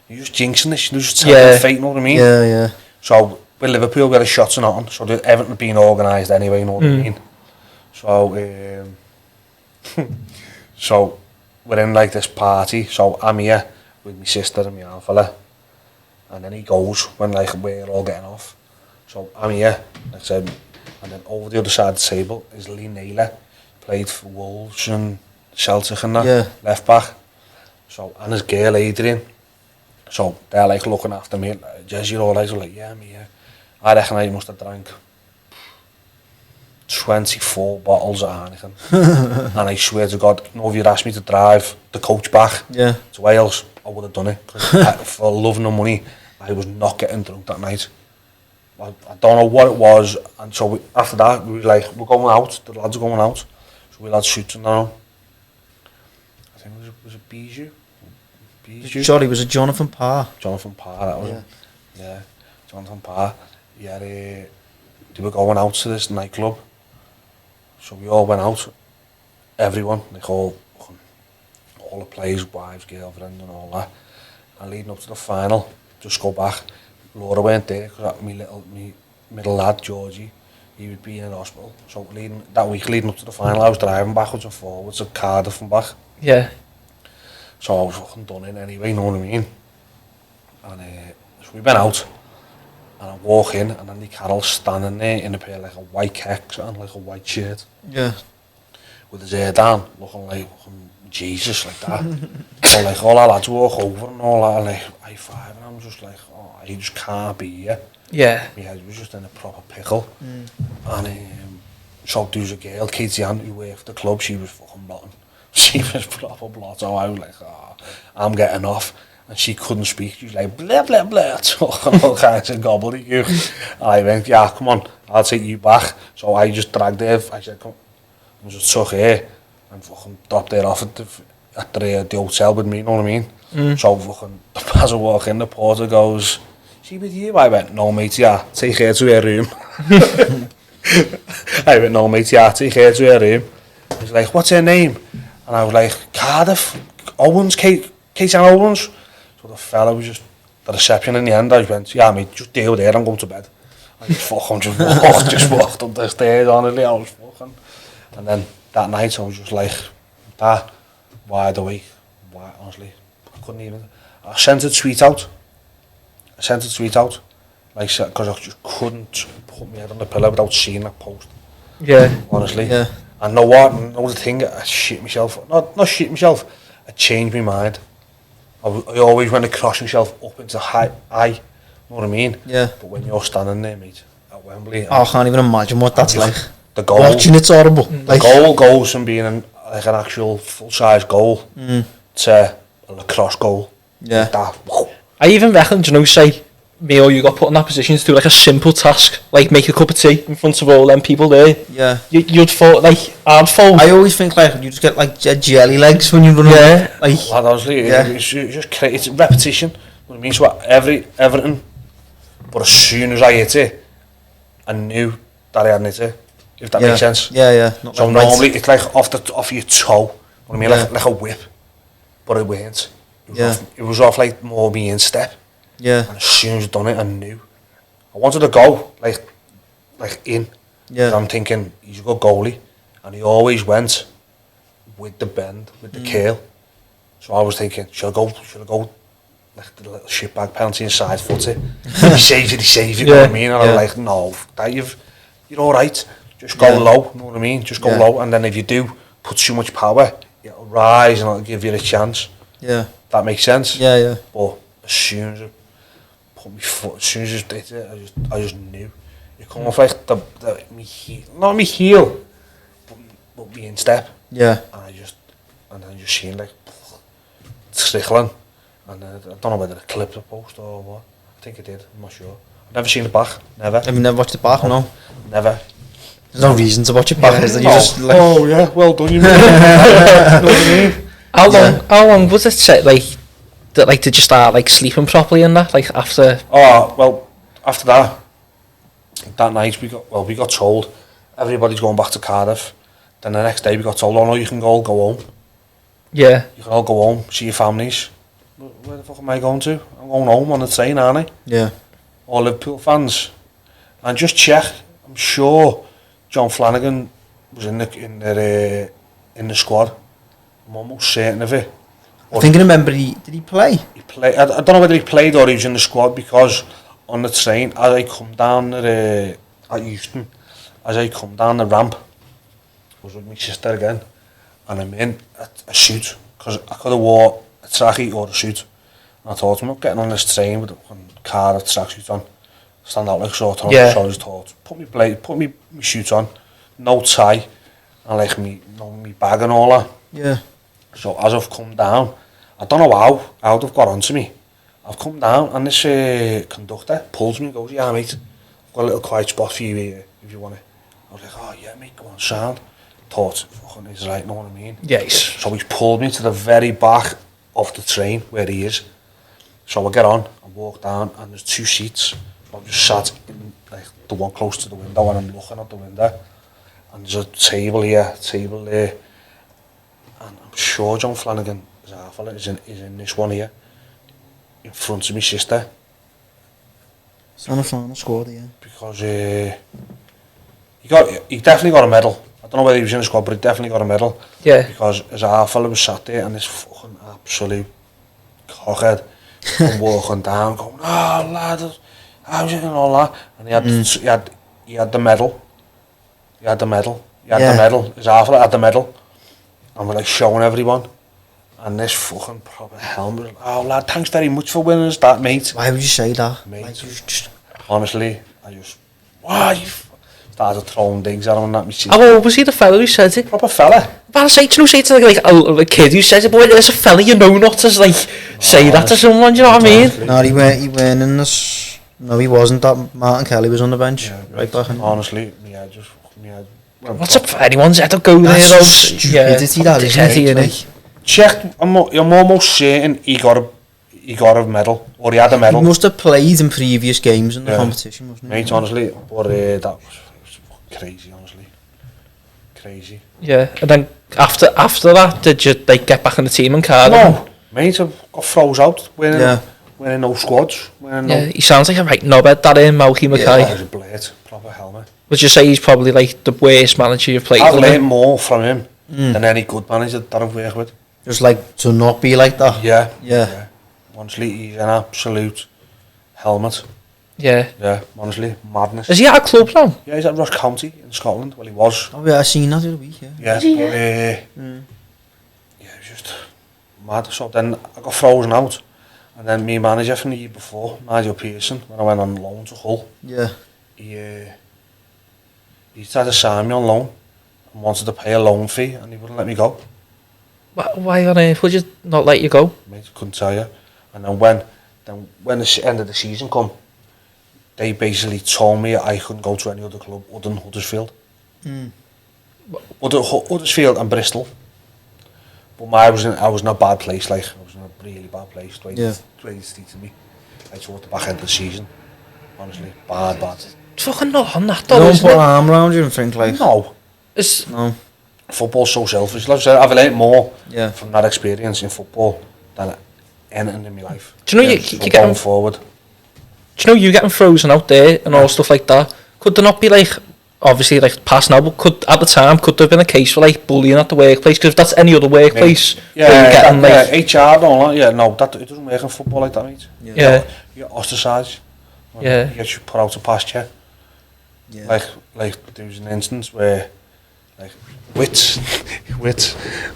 You're just jinxing this, you're just telling fate, know what I mean? Yeah, yeah. So, with Liverpool, we had a shot or nothing. So, Everton had been organised anyway, know what I mean? So, so, we're in like this party. So, I'm here with my sister and my half fella. And then he goes when like we're all getting off. So, I'm here, like I said, and then over the other side of the table is Lee Naylor, played for Wolves and Celtic and that, left back. So, and his girl Adrian. So, they're like looking after me. Jez, you're alright? I'm like, yeah, I'm here. I reckon I must have drank 24 bottles of Heineken. And I swear to God, if you'd asked me to drive the coach back to Wales, I would have done it. For love and money, I was not getting drunk that night. I don't know what it was. And so after that, we were like, we're going out. The lads are going out. So we had shoots and now. I think was it Bijou? Sorry, was it Jonathan Parr? Jonathan Parr, that was him. Yeah, Jonathan Parr. Yeah, they were going out to this nightclub. So we all went out. Everyone, like all the players, wives, girlfriends and all that. And leading up to the final, just go back. Laura weren't there because my middle lad, Georgie, he would be in hospital. So that week leading up to the final, I was driving backwards and forwards to Cardiff and back. Yeah. So I was fucking done in anyway, you know what I mean? And so we went out, and I walk in, and Andy Carroll's standing there in a pair of like a white kicks and like a white shirt. Yeah. With his hair down, looking like Jesus, like that. So like all our lads walk over and all that, and like high five, and I'm just like, oh, he just can't be here. Yeah. My head was just in a proper pickle. And so there's a girl, Katie Ann, who worked the club, she was fucking rotten. She was proper blotto. I was like, oh, I'm getting off. And she couldn't speak. She was like, blah, blah, blah, talking all kinds of gobbledygook. And I went, yeah, come on, I'll take you back. So I just dragged her. I said, come on. And just took her and fucking dropped her off at the hotel with me, you know what I mean? So fucking, as I walk in, the porter goes, she with you? I went, no, mate, yeah, take her to her room. I went, no, mate, yeah, take her to her room. He's like, what's her name? And I was like, Cardiff, Owens, Kate and Owens. So the fella was just, the reception in the end, I just went, yeah mate, just deal there, I'm going to bed. I just fucking just walked up the stairs, honestly, I was fucking. And then that night I was just like, that, wide awake, honestly, I couldn't even, I sent a tweet out, like, because I just couldn't put my head on the pillow without seeing that post. Yeah. Honestly. Yeah. And know what? Know the thing? I shit myself. Not shit myself. I changed my mind. I always went to cross myself up into high. You know what I mean? Yeah. But when you're standing there, mate, at Wembley, I can't even imagine what that's like. The goal. Watching it's horrible. The goal goes from being like an actual full-size goal to a lacrosse goal. Yeah. Like that. Whoa. I even reckon, do you know, say, me or you got put in that position to do like a simple task, like make a cup of tea in front of all them people there. Yeah. You'd fall, like, I'd fall. I always think like you just get like jelly legs when you run Yeah. Like, Well, honestly, it's just it's repetition. What it means what everything. But as soon as I hit it, I knew that I hadn't hit it. If that makes sense. Yeah, yeah. Not So like normally it's like off your toe. What I mean, like a whip. But it weren't. It was off like more me instep. Yeah. And as soon as I done it, I knew. I wanted to go like in. Yeah. I'm thinking, he's a good goalie. And he always went with the bend, with the curl. So I was thinking, should I go like the little shitbag penalty inside footy? He saves it, you know what I mean? And I was like, no, you're alright. Just go low, you know what I mean? Just go low, and then if you do put too much power, it'll rise and it'll give you a chance. Yeah. That makes sense? Yeah. But as soon as I put my foot, as soon as I did it, I just knew. It come off like me heel, not me heel, but me instep. Yeah. And then just seen like trickling. And I don't know whether it clipped the post or what. I think it did, I'm not sure. I've never seen it back, never. Have you never watched it back, no? Never. There's no reason to watch it back, is there? No. Just like... Oh yeah, well done, you know what I mean? How long was it set, did you start like sleeping properly in that, like after? Oh, well, after that night we got told everybody's going back to Cardiff. Then the next day we got told, oh no, you can all go home. Yeah. You can all go home, see your families. Where the fuck am I going to? I'm going home on the train, aren't I? Yeah. All Liverpool fans. And just check, I'm sure John Flanagan was in the squad. I'm almost certain of it. I think I remember, did he play? He played. I don't know whether he played or he was in the squad, because on the train, as I come down at Euston, as I come down the ramp, I was with my sister again, and I'm in a suit, because I could have wore a trackie or a suit. And I thought, I'm not getting on this train with a car with tracksuit on, stand out like sort of. So I just thought, put me suit on, no tie, and like me bag and all that. Yeah. So as I've come down, I don't know how they've got onto me. I've come down and this conductor pulls me and goes, yeah mate, I've got a little quiet spot for you here if you want it. I was like, oh yeah mate, go on, sound. Thought, fucking he's right, know what I mean? Yes. So he's pulled me to the very back of the train where he is. So I get on and walk down, and there's 2 seats. So I'm just sat in like the one close to the window, and I'm looking at the window. And there's a table here, table there. And I'm sure John Flanagan is in this one here, in front of my sister. It's on a final squad, yeah. Because he definitely got a medal. I don't know whether he was in the squad, but he definitely got a medal. Yeah. Because his half fella was sat there, and this fucking absolute cockhead come walking down, going, oh lad, how's it and all that. And he had the medal. He had the medal. His half fella had the medal. And we're like showing everyone, and this fucking proper helmet. Oh lad, thanks very much for winning us that, mate. Why would you say that? Mate, like, honestly, you started throwing digs at him and that. Oh, was he the fella who said it? Proper fella. But I say to like a kid who says it, but there's a fella you know not to say that to someone, do you know what I mean? No, he weren't in this. No, he wasn't. That Martin Kelly was on the bench right back in. Honestly, what's up for anyone's head to go there though? Stupidity, that is. Check, I'm almost certain he got a medal, or he had a medal. He must have played in previous games in the competition, wasn't he? Mate, honestly, but that was crazy, honestly. Crazy. Yeah, and then after that, did you get back in the team in Cardiff? No, mate, I got froze out, winning no squads. He sounds like a right knobhead, that Malky Mackay. Yeah, he was a blade, proper helmet. Would you say he's probably like the worst manager you've played with? I've learned more from him than any good manager that I've worked with. Just like to not be like that. Yeah. Honestly, he's an absolute helmet. Yeah, honestly, madness. Is he at a club now? Yeah, he's at Ross County in Scotland. Well, he was. Oh yeah, I seen that the other week. Yeah, it was just mad. So then I got frozen out, and then my manager from the year before, Nigel Pearson, when I went on loan to Hull. Yeah. He tried to sign me on loan and wanted to pay a loan fee, and he wouldn't let me go. Why on earth would you not let you go? Mate, couldn't tell you. And then when the end of the season come, they basically told me I couldn't go to any other club other than Huddersfield. Huddersfield and Bristol. But I was in a bad place, I was in a really bad place. The way they treated me. I towards the back end of the season. Honestly, bad. It's fucking not on that though, don't put an arm around you and think like... No. No. Football's so selfish. Like I said, I've learned more from that experience in football than anything in my life. Do you know you going forward? Do you know you getting frozen out there and all stuff like that? Could there not be like obviously like past now, but could at the time could there have been a case for like bullying at the workplace? Because if that's any other workplace, where you're getting, HR don't yeah, no, that it doesn't work in football like that, mate. Yeah. You get ostracised. Yeah. You get put out of pasture. Yeah. Like there was an instance where like wits,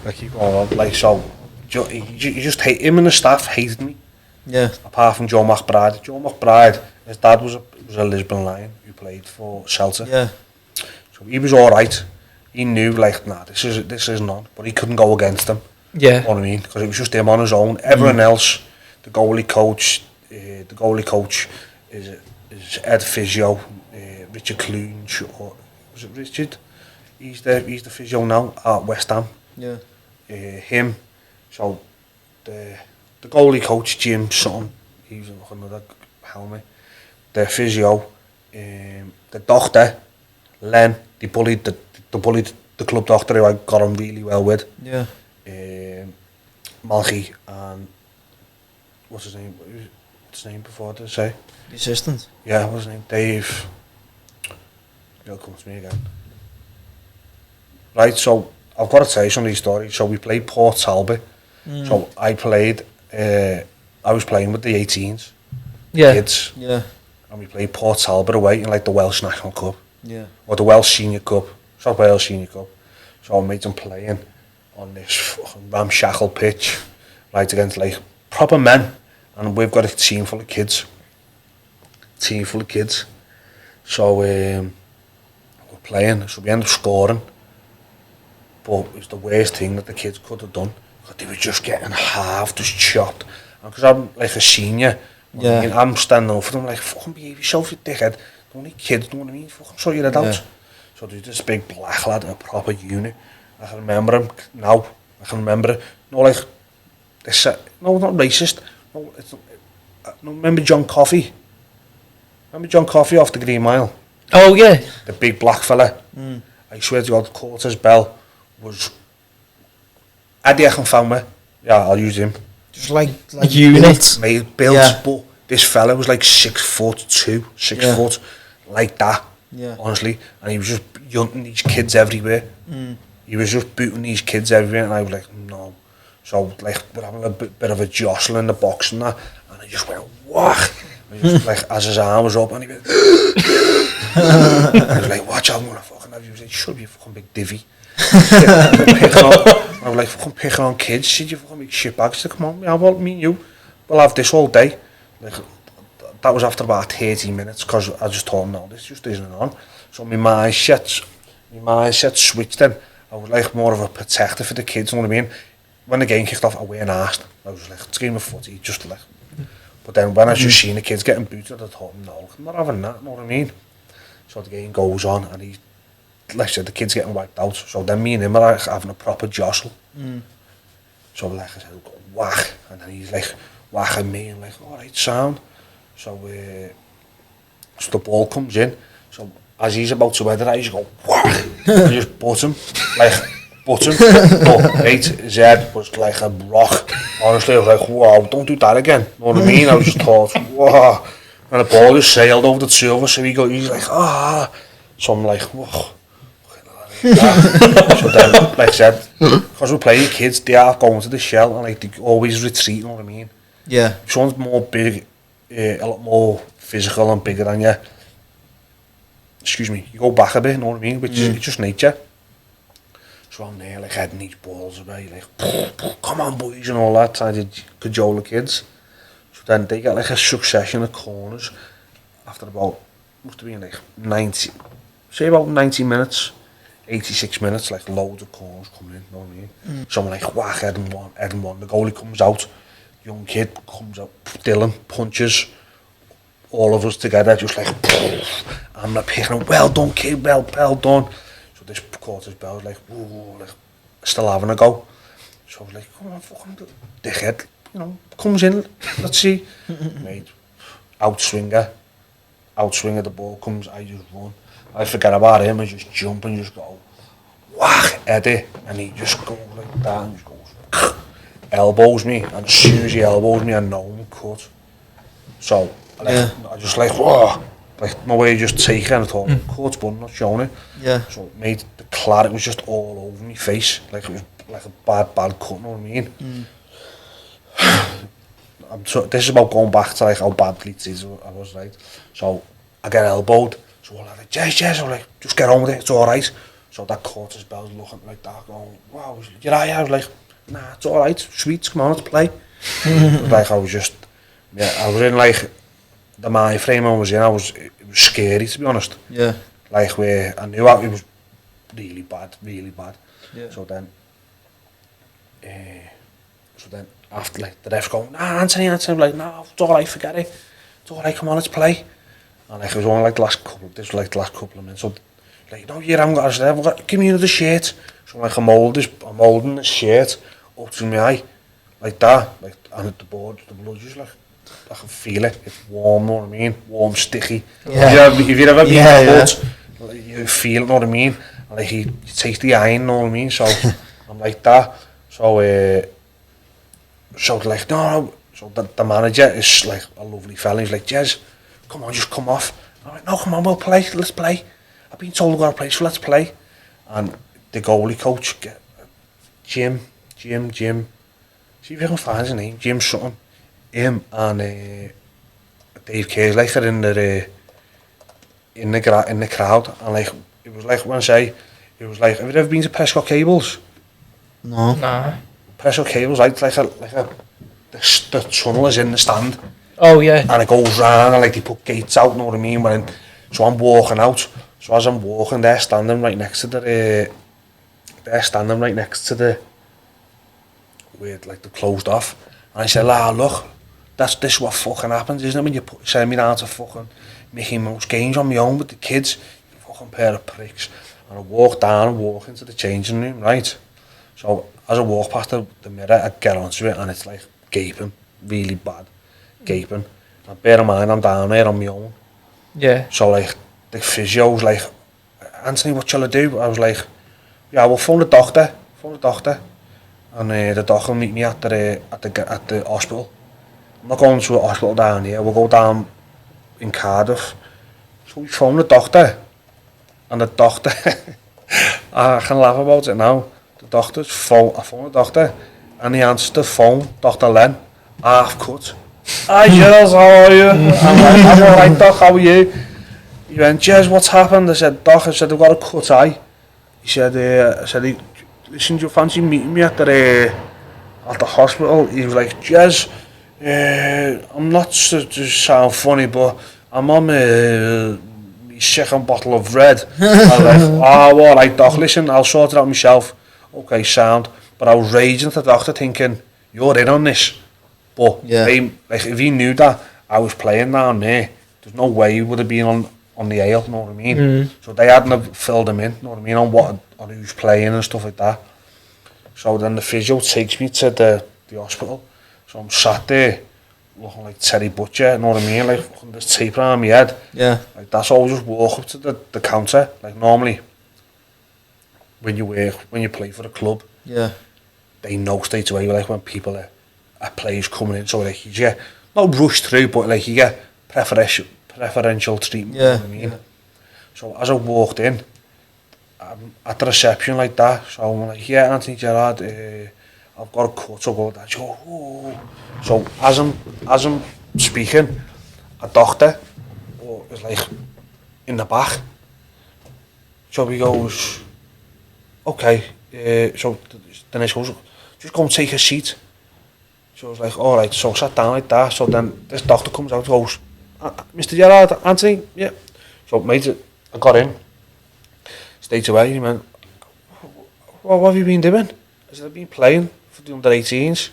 like you go on, like so, you just hate him and the staff hated me. Yeah. Apart from Joe McBride. Joe McBride, his dad was a Lisbon Lion who played for Celtic. Yeah. So he was all right. He knew like, nah, this is none, but he couldn't go against him. Yeah. You know what I mean? Because it was just him on his own. Everyone else, the goalie coach is Ed Physio, Richard Clunge, or was it Richard? He's the physio now at West Ham. Yeah. Him. So the goalie coach Jim Sutton, he's another helmet. The physio, the doctor Len, the bullied the club doctor who I got on really well with. Yeah. Malky and what's his name? What's his name before to say? The assistant. Yeah, what's his name? Dave. He'll come to me again. Right, so I've got to tell you some of these stories. So we played Port Talbot. So I was playing with the 18s, kids. Yeah. And we played Port Talbot away in like the Welsh National Cup. Yeah. Or the Welsh Senior Cup. South Wales Senior Cup. So I made them playing on this fucking ramshackle pitch, right, against like proper men. And we've got a team full of kids. So we're playing, so we ended up scoring. But it was the worst thing that the kids could have done. Because they were just getting halved, just chopped. And because I'm like a senior, Yeah. I mean, I'm standing over them like, fucking behave yourself, you dickhead. Don't need kids, know what I mean? Fucking sort your head out. So there's this big black lad in a proper unit. I can remember him now. I can remember it. No, like, this, no, not racist. No, it's no, remember John Coffey? Remember John Coffey off the Green Mile? Oh yeah. The big black fella. I swear to God, Cortez Bell was Eddie Eckenfalmer. Yeah, I'll use him. Just like units. Made builds, Yeah. but this fella was like 6'2", 6 Yeah. foot, like that. Yeah. Honestly, and he was just yunting these kids everywhere. He was just booting these kids everywhere, and I was like, no. So like we're having a bit of a jostle in the box and that, and I just went whack. And he just, like as his arm was up, and he went. I was like, watch out, I'm gonna fucking have you. He was like, shut up, you fucking big divvy. I was like, fucking picking on kids. Said you fucking big shitbags. He said, come on, yeah, well, me and you, we'll have this all day. Like, that was after about 30 minutes, because I just told him, no, this just isn't on. So my mindset switched then. I was like more of a protector for the kids, you know what I mean? When the game kicked off, I weren't asked. I was like, it's a game of footy, just like. But then when I just seen the kids getting booted, I thought, no, I'm not having that, you know what I mean? So the game goes on, and he, like I said, the kids getting wiped out. So then me and him are like having a proper jostle. So like I said, go whack, and then he's like whacking me, and like, all right, sound. So the ball comes in. So as he's about to head it, I just go whack, and just butt him. But mate, his head was like a rock. Honestly, I was like, wow, don't do that again. You know what I mean? I was just thought, wow. And the ball just sailed over the two of us, so he's like, ah. So I'm like, whoa. So then, like I said, because we're playing kids, they are going to the shell, and like they always retreat, you know what I mean? Yeah. If someone's more big, a lot more physical and bigger than you, excuse me, you go back a bit, you know what I mean? Which is it's just nature. So I'm there, like heading these balls away, like, come on boys, and all that, trying to cajole the kids. So then they get like a succession of corners after about, must have been like 90, say about 90 minutes, 86 minutes, like loads of corners coming in, you know what I mean? So I'm like, whack, head and one, the goalie comes out, young kid comes out, Dylan punches, all of us together, just like, I'm not picking him, well done kid, well done. So this Cortez Bell was like, whoa, like, still having a go. So I was like, come on, fucking dickhead, you know, comes in, let's see. Mate, outswinger, the ball comes, I just run. I forget about him, I just jump and just go, whack, Eddie, and he just goes like that and just goes, elbows me, and as soon as he elbows me, I know I'm cut. So, like, I just like, whoa, like no way just take it at all. Court's bun, not showing it. Yeah. So it made the claret was just all over my face, like it was like a bad cut, you know what I mean? This is about going back to like how bad Leeds is, I was, right? So I get elbowed, so I'm like, Jez, I'm like, just get on with it, it's alright. So that Curtis Bell's looking like that, going, wow, you're right. I was like, nah, it's alright, sweet, come on, let's play. Like I was just, yeah, I was in like the mind frame I was in, it was scary, to be honest. Yeah. Like where I knew it was really bad. Yeah. So then after like the ref's going, nah, Anthony, I'm like, no, it's alright, forget it. It's alright, come on, let's play. And like it was only like the last couple of minutes. So like, no, yeah, I've got, give me another shirt. So like I'm holding this shirt up to my eye, like that, like, and at the blood just like, I can feel it. It's warm, you know what I mean? Warm, sticky. Yeah. If you've ever been cut, like, you feel, you know what I mean? And like you taste the iron, you know what I mean? So I'm like that. So like no. So the manager is like a lovely fella. He's like, Jez, come on, just come off. I'm like, no, come on, we'll play. Let's play. I've been told we've got to play, so let's play. And the goalie coach, Jim. See if you can find his name. Jim something. Him and Dave Kerslake are in the crowd, and like it was like when I say, it was like, have you ever been to Prescott Cables? No. Nah. Prescott Cables, like the tunnel is in the stand. Oh yeah. And it goes round, and like they put gates out, you know what I mean? So I'm walking out. So as I'm walking, they're standing right next to the where like they're closed off. And I said, look, this is what fucking happens, isn't it? When you send me down to fucking Mickey Mouse games on my own with the kids, you fucking pair of pricks. And I walk down and walk into the changing room, right? So as I walk past the mirror, I get onto it, and it's like gaping, really bad, gaping. And bear in mind, I'm down there on my own. Yeah. So like the physio was like, Anthony, what shall I do? I was like, yeah, we'll phone the doctor, and the doctor will meet me at the hospital. I'm not going to a hospital down here, we'll go down in Cardiff. So we phone the doctor, and the doctor, I can laugh about it now. I phone the doctor, and he answers the phone, Dr. Len, half cut. Hi Giles, how are you? I'm alright, Doc, how are you? He went, Jez, what's happened? I said, Doc, I've got a cut eye. He said, listen, do you fancy meeting me at the hospital? He was like, Jez, I'm not to sound funny, but I'm on my second bottle of red. I was like, oh, alright, Doc, listen, I'll sort it out myself. Okay, sound. But I was raging at the doctor thinking, you're in on this. But like, if he knew that I was playing down there, there's no way he would have been on the ale, you know what I mean? So they hadn't have filled him in, you know what I mean, on who's playing and stuff like that. So then the physio takes me to the hospital. So I'm sat there looking like Terry Butcher, you know what I mean? Like there's tape around my head. Yeah. Like that's all, just walk up to the counter. Like normally when you play for a club, they know straight away, like when people are players coming in, so like you get not rushed through, but like you get preferential treatment, you know what I mean? So as I walked in, at the reception like that, so I'm like, yeah, Anthony Gerrard, I've got a cut, I'll go that. So as I'm speaking, a doctor is like in the back. So he goes, okay, so then he goes, just go and take a seat. So I was like, alright, so I sat down like that. So then this doctor comes out and goes, Mr. Gerrard, Anthony, yeah. So mate, I got in, stayed away, and he went, what have you been doing? I said, I've been playing for the under-18s.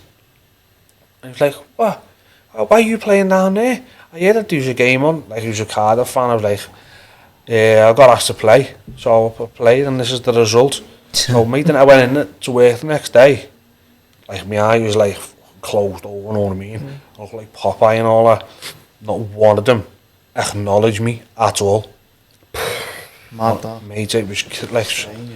And he was like, what? Why are you playing down there? I heard that there was a game on, like he was a Cardiff fan. I was like, yeah, I got asked to play. So I played, and this is the result. So mate, then I went in to work the next day. Like my eye was like closed over, you know what I mean? I looked like Popeye and all that. Not one of them acknowledged me at all. Mad that. Mate, it was like...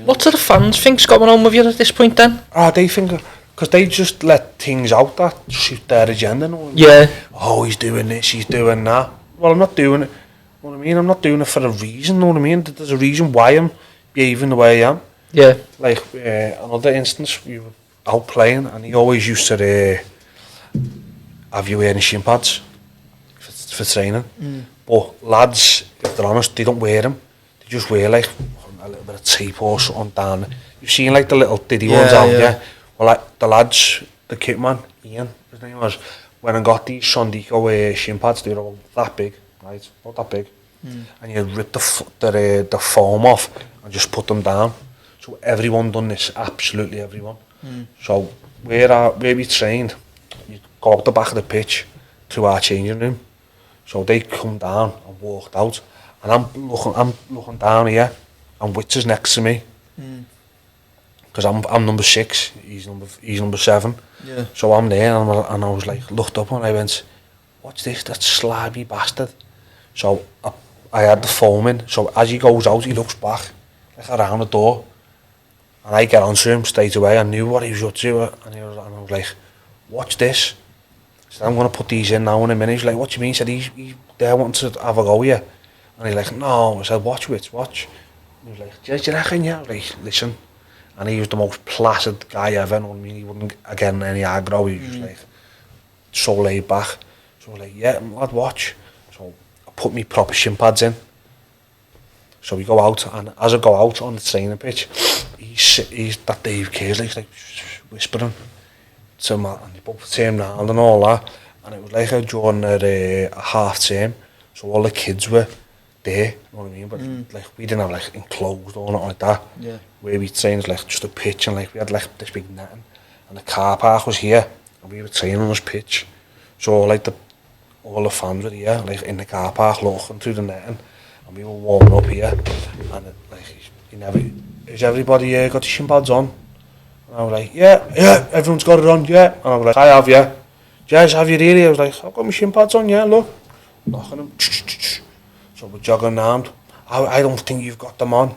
What do the fans think's going on with you at this point then? They think... Because they just let things out that suit their agenda. You know? Yeah. Oh, he's doing this, he's doing that. Well, I'm not doing it. know what I mean? I'm not doing it for a reason, know what I mean? There's a reason why I'm behaving the way I am. Yeah. Like, another instance, we were out playing, and he always used to have you wearing shin pads for training. But lads, if they're honest, they don't wear them. They just wear like a little bit of tape or something down. You've seen like the little diddy ones out, yeah? Well, like the lads, the kit man, Ian, his name was, went and got these Sondico shin pads. They were all that big, right? Not that big. And you rip the foam off and just put them down. So everyone done this, absolutely everyone. So where we trained, you go up the back of the pitch to our changing room. So they come down and walked out, and I'm looking down here, and Witz is next to me, because I'm number 6, he's number 7. Yeah. So I'm there, and I was like, looked up and I went, "What's this? That slimy bastard." So I had the foam in. So as he goes out, he looks back, like around the door, and I get onto him straight away. I knew what he was up to, and I was like, "Watch this." So I'm going to put these in now in a minute. He's like, "What do you mean?" He said, he's there wanting to have a go here. And he's like, "No." I said, "Watch, Witz, watch." And he was like, "Do you reckon?" Yeah. I was like, "Listen." And he was the most placid guy ever. I mean, he wouldn't get any aggro. He was just like, so laid back. So I was like, "Yeah, lad, watch." So I put me proper shin pads in. So we go out, and as I go out on the training pitch, he's that Dave Kearsley, he's like whispering to him, and they both turned round and all that. And it was like during a half term, so all the kids were there, you know what I mean? But like we didn't have like enclosed or nothing like that. Yeah. Where we trained was like just a pitch, and like we had like this big netting, and the car park was here, and we were training on this pitch. So like all the fans were here, like in the car park looking through the netting, and we were warming up here, and has everybody got the shin pads on? And I was like, yeah, everyone's got it on, yeah. And I was like, I have, yeah. Jez, have you really? I was like, I've got my shin pads on, yeah, look. Knocking them. So we're jogging around. I don't think you've got them on.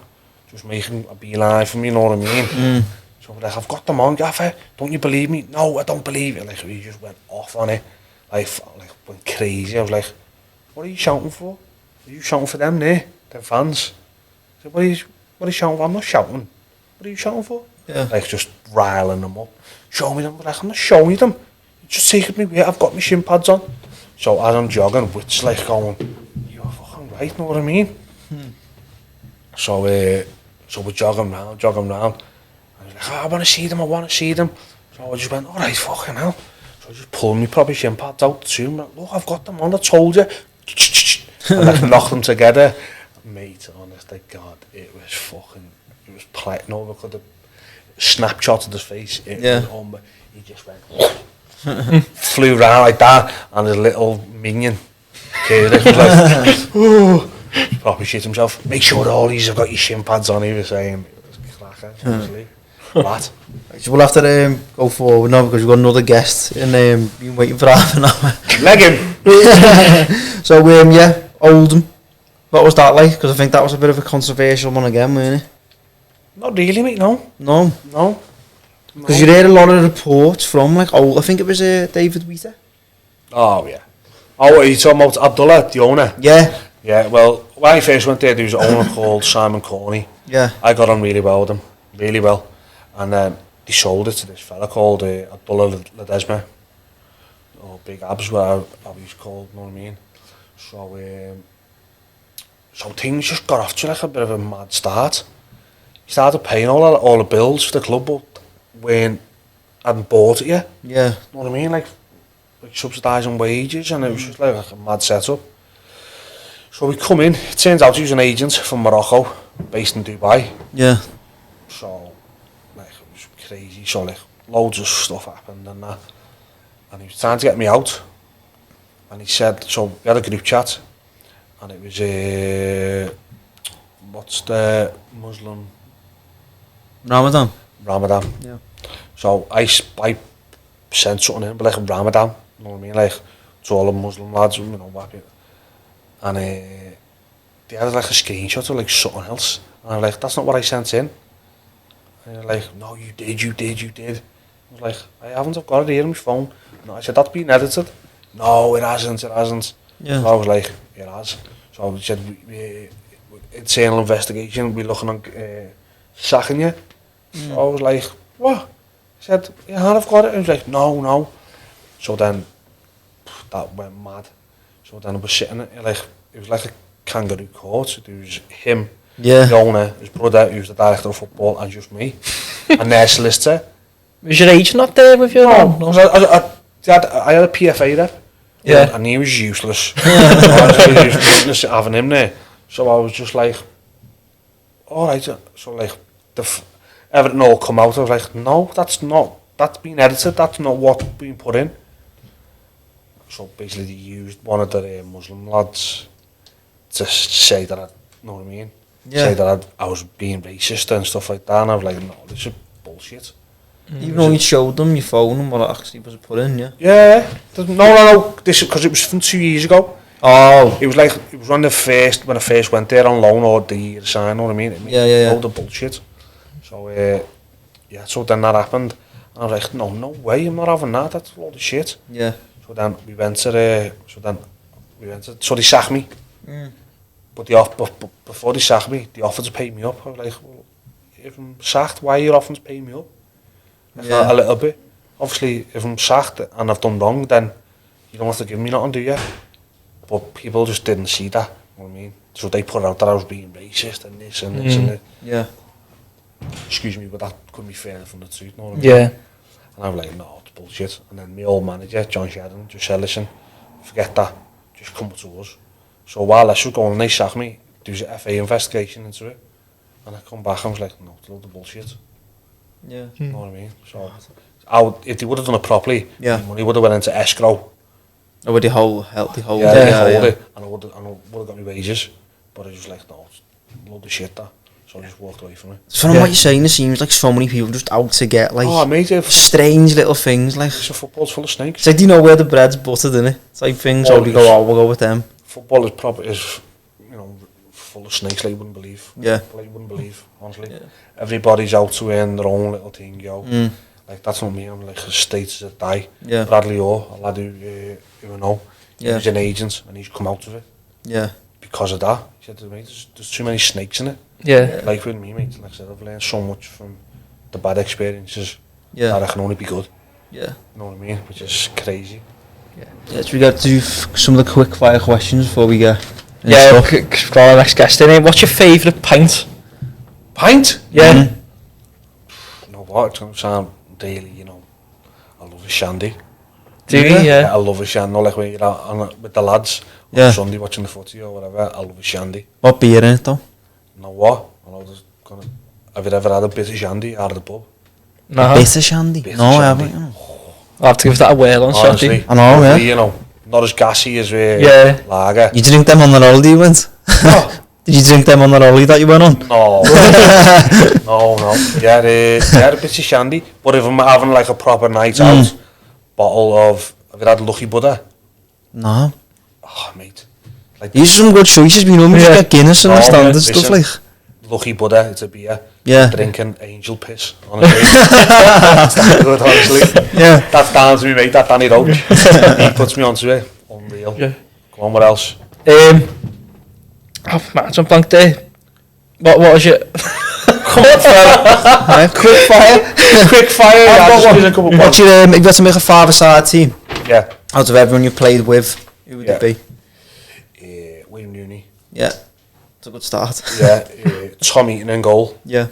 Just making a beeline for me, you know what I mean? So we're like, I've got them on, Gaffer. Don't you believe me? No, I don't believe it. Like, we just went off on it. Like went crazy. I was like, what are you shouting for? Are you shouting for them there? Them fans? I said, what are you shouting for? I'm not shouting. What are you shouting for? Yeah. Like, just riling them up. Show me them. Like, I'm not showing you them. Just take me where I've got my shin pads on. So as I'm jogging, Wit's like going, you're fucking right, know what I mean? So we're jogging round. And he's like, I want to see them. So I just went, alright, fucking hell. So I just pulled me proper shin pads out to him. Like, look, I've got them on, I told you. And I knocked them together. Mate, honest to God, it was platinum. I could have snapshotted his face. It was on, but he just went, flew around like that, and his little minion kid was like, ooh, probably shit himself. Make sure all these have got your shin pads on, he was saying. It was cracker, honestly. What? So we'll have to go forward now because we've got another guest and been waiting for half an hour. Leg him! So yeah, Oldham. What was that like? Because I think that was a bit of a controversial one again, wasn't it? Not really, mate, no. No. Because you heard a lot of reports from like I think it was David Wheater. Oh yeah. Oh, are you talking about Abdullah, the owner? Yeah. Yeah, well, when I first went there was an owner called Simon Corney. Yeah. I got on really well with him, really well. And he sold it to this fella called Abdullah Ledesma. Or Big Abs, what he was called, you know what I mean? So things just got off to like a bit of a mad start. He started paying all the bills for the club, but hadn't bought it yet. Yeah. You know what I mean? Like subsidising wages, and it was just like a mad setup. So we come in, it turns out he was an agent from Morocco, based in Dubai. Yeah. So, like, it was crazy. So, like, loads of stuff happened and that. And he was trying to get me out. And he said, so we had a group chat. And it was, what's the Muslim? Ramadan. Yeah. So I sent something in, but like a Ramadan, you know what I mean? Like, to all the Muslim lads, you know, happy. And they had like a screenshot of like something else. And I'm like, that's not what I sent in. And they're like, no, you did. I was like, I haven't, I've got it here on my phone. No, I said, that's been edited. No, it hasn't. Yeah. So I was like, it has. So we said, internal investigation, we're looking on sacking you. So I was like, what? He said, yeah, I've got it. And he was like, no. So then, that went mad. So then I was sitting, it was like a kangaroo court. There was him, the owner, his brother, who was the director of football, and just me, and their solicitor. Was your agent not there with you? No. I had a PFA rep. Yeah. And he was useless. Honestly, he was pointless having him there. So I was just like, alright. So like, Everton all come out. I was like, no, that's been edited. That's not what's been put in. So basically they used one of the Muslim lads to say that know what I mean? Yeah. Say that I was being racist and stuff like that. And I was like, no, this is bullshit. Even though you showed them your phone and what it actually was put in, yeah? Yeah. No. This because it was from 2 years ago. Oh. It was when I first went there on loan or the year sign, know what I mean? Yeah. All the bullshit. So so then that happened. And I was like, no way, I'm not having that. That's a load of shit. Yeah. So then we went to so they sacked me. But before they sacked me, they offered to pay me up. I was like, well, if I'm sacked, why are you offering to pay me up? A little bit. Obviously, if I'm sacked and I've done wrong, then you don't have to give me nothing, do you? But people just didn't see that, you know what I mean? So they put out that I was being racist and this and this and that. Yeah. Excuse me, but that couldn't be further from the truth, you know what I mean? Yeah. And I was like, no, it's bullshit. And then my old manager, John Sheridan, just said, listen, forget that, just come to us. So while I was going, they sacked me, there was an FA investigation into it. And I come back and was like, no, it's a load of bullshit. Yeah. You know what I mean? So if they would have done it properly, the money would have went into escrow. Oh, with the whole And I would have got my wages. But I was like, no, it's a load of shit that. So I just walked away from it. From what you're saying, it seems like so many people just out to get strange little things like. It's a football's full of snakes. It's like, do you know where the bread's buttered in it? It's like things. So we go, we'll go with them. Football is full of snakes like you wouldn't believe. Yeah. Like you wouldn't believe, honestly. Yeah. Everybody's out to earn their own little thing, yo. Like that's not me. I'm like a status that die. Yeah. Bradley Orr, a lad who I know, he's an agent and he's come out of it. Yeah. Because of that, he said to me, there's too many snakes in it. Yeah. Like with me, mate. Like I said, I've learned so much from the bad experiences. Yeah. That I can only be good. Yeah. You know what I mean? Which is crazy. Yeah. So we got to do some of the quick fire questions before we get. Yeah. Got our next guest in here. What's your favourite pint? Pint? Yeah. You know what? It's going to sound daily, I love a shandy. Do you? Yeah. I love a shandy. Like when you're out with the lads on Sunday watching the footy or whatever, I love a shandy. What beer in it though? You know what? Have you ever had a bit of shandy out of the pub? No. A bit of shandy? No, I haven't. I'll have to give that a whirl on Saturday. I know, yeah. Not as gassy as lager. You drink them on the holiday you went? No. Did you drink them on the holiday that you went on? No. No. Yeah, a bit of shandy. But if I'm having like a proper night out, bottle of, have you had Lucky Buddha? No. Oh, mate. Like these are some good choices, you get Guinness and standard stuff like. Lucky Buddha, it's a beer. Yeah. Drinking angel piss, honestly. That's that good, honestly. Yeah. That's down to me, mate. That Danny Roach. He puts me onto it. Unreal. Yeah. Come on, what else? Oh man, I'm blank there. What was your... Quick fire. Quick fire. What's your, if you had to make a five-a-side team? Yeah. Out of everyone you played with, who would it be? Wayne Rooney. Yeah. It's a good start. Yeah. Tom Eaton in goal. Yeah.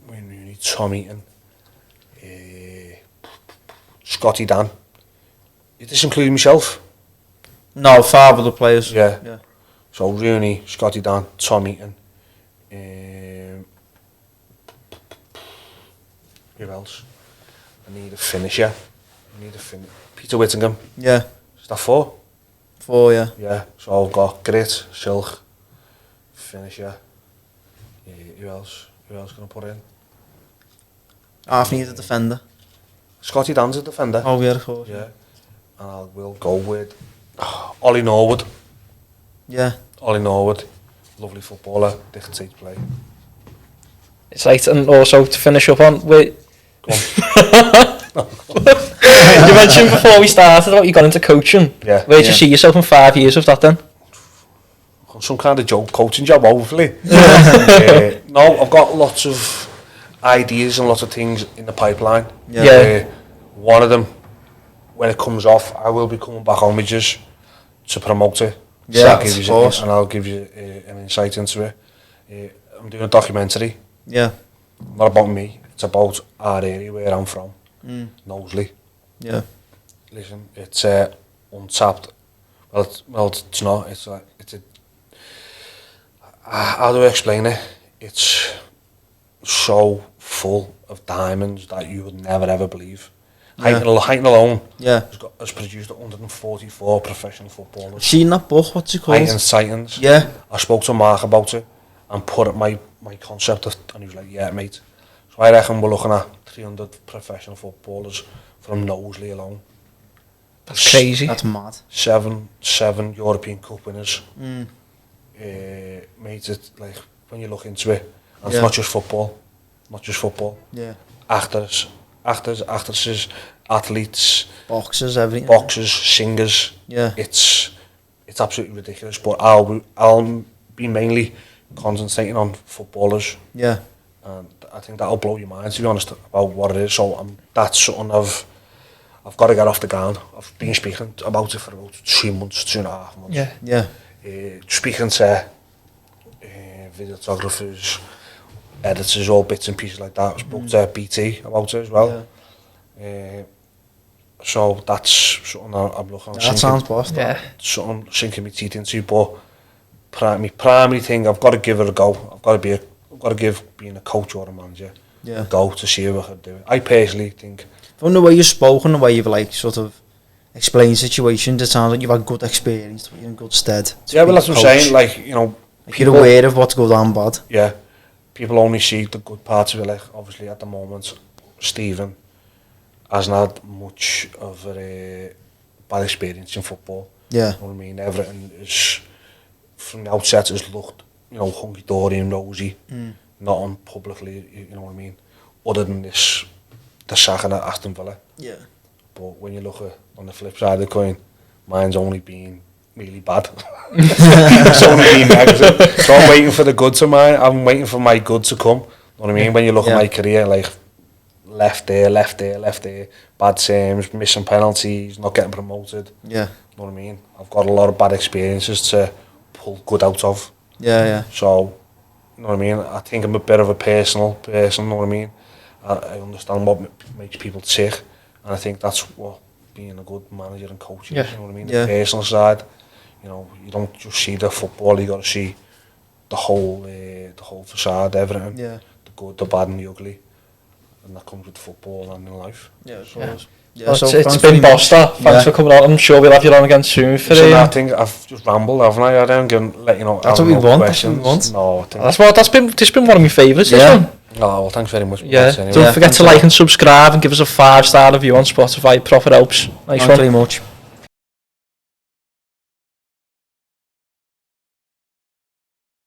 Wayne Rooney, Tom Eaton. Scotty Dan. Is this including myself? No, 5 other players. Yeah. So Rooney, Scotty Dan, Tom Eaton. Who else? I need a finisher. Peter Whittingham. Yeah. Is that 4? 4, yeah. Yeah. So I've got Grit, Silk, finisher. Who else? Who else can I put in? Half need a defender. Scotty Dan's a defender. Oh yeah, of course. Yeah. And we'll go with Ollie Norwood. Yeah. Ollie Norwood, lovely footballer, dictates play. It's like, and also to finish up on, wait. Go on. You mentioned before we started about you got into coaching. Yeah. Where do you see yourself in 5 years of that then? some kind of joke coaching job, hopefully. No, I've got lots of ideas and lots of things in the pipeline. One of them, when it comes off, I will be coming back on with just to promote it. Yeah, of course. And I'll give you an insight into it. I'm doing a documentary. Yeah. Not about me, it's about our area where I'm from. Knowsley. Yeah. Listen, it's untapped. Well, it's not. It's a. How do I explain it? It's so full of diamonds that you would never ever believe. Heighton alone has produced 144 professional footballers. Seen that book? What's it called? Heighton's Titans. Yeah. I spoke to Mark about it and put up my concept and he was like, yeah, mate. So I reckon we're looking at 300 professional footballers from Knowsley alone. That's crazy. That's mad. Seven European Cup winners. Mate, it's like when you look into it, and it's not just football. Yeah. Actors, actresses, athletes, Boxers, everything. Boxers, singers. Yeah. It's absolutely ridiculous. But I'll be mainly concentrating on footballers. Yeah. And I think that'll blow your mind, to be honest, about what it is. So that's something I've got to get off the ground. I've been speaking about it for about 2 months, 2.5 months. Yeah. Yeah. Speaking to videographers, editors, all bits and pieces like that. I spoke to BT about it as well. Yeah. So that's something I'm looking at. That sounds boss. Yeah. Something sinking my teeth into, but my primary thing, I've got to give it a go. I've got to give being a coach or a manager a go to see if I can do it. I personally think. From the way you've spoken, the way you've like sort of explained situations, it sounds like you've had good experience, you're in good stead. Yeah, well that's what I'm saying, like, you know, like you're aware of what's good and bad. Yeah, people only see the good parts of it. Like obviously at the moment, Steven hasn't had much of a bad experience in football. Yeah. You know what I mean? Everton is, from the outset, has looked, you know, hunky-dory and rosy, not on publicly, you know what I mean? Other than this, the sacking at Aston Villa. Yeah. But when you look at on the flip side of the coin, mine's only been really bad. It's only been negative. So I'm waiting for the good to mine. I'm waiting for my good to come. You know what I mean? When you look at my career, like left there, bad terms, missing penalties, not getting promoted. Yeah. You know what I mean? I've got a lot of bad experiences to pull good out of. Yeah, yeah. So, you know what I mean? I think I'm a bit of a personal person, you know what I mean? I understand what makes people tick, and I think that's what being a good manager and coach is, you know what I mean? The personal side, you know, you don't just see the football, you got to see the whole facade, everything. Yeah. The good, the bad and the ugly. And that comes with football and in life. Yeah, so well, it's been Boster. Thanks for coming on. I'm sure we'll have you on again soon for it. I think I've just rambled, haven't I? I don't let you know. That's what we want. That's what we want. No, I think that's been one of my favourites. This one. Oh, well, thanks very much. Yeah. Don't forget to like and subscribe and give us a 5-star review on Spotify. Proper helps. Nice one. Thanks very much.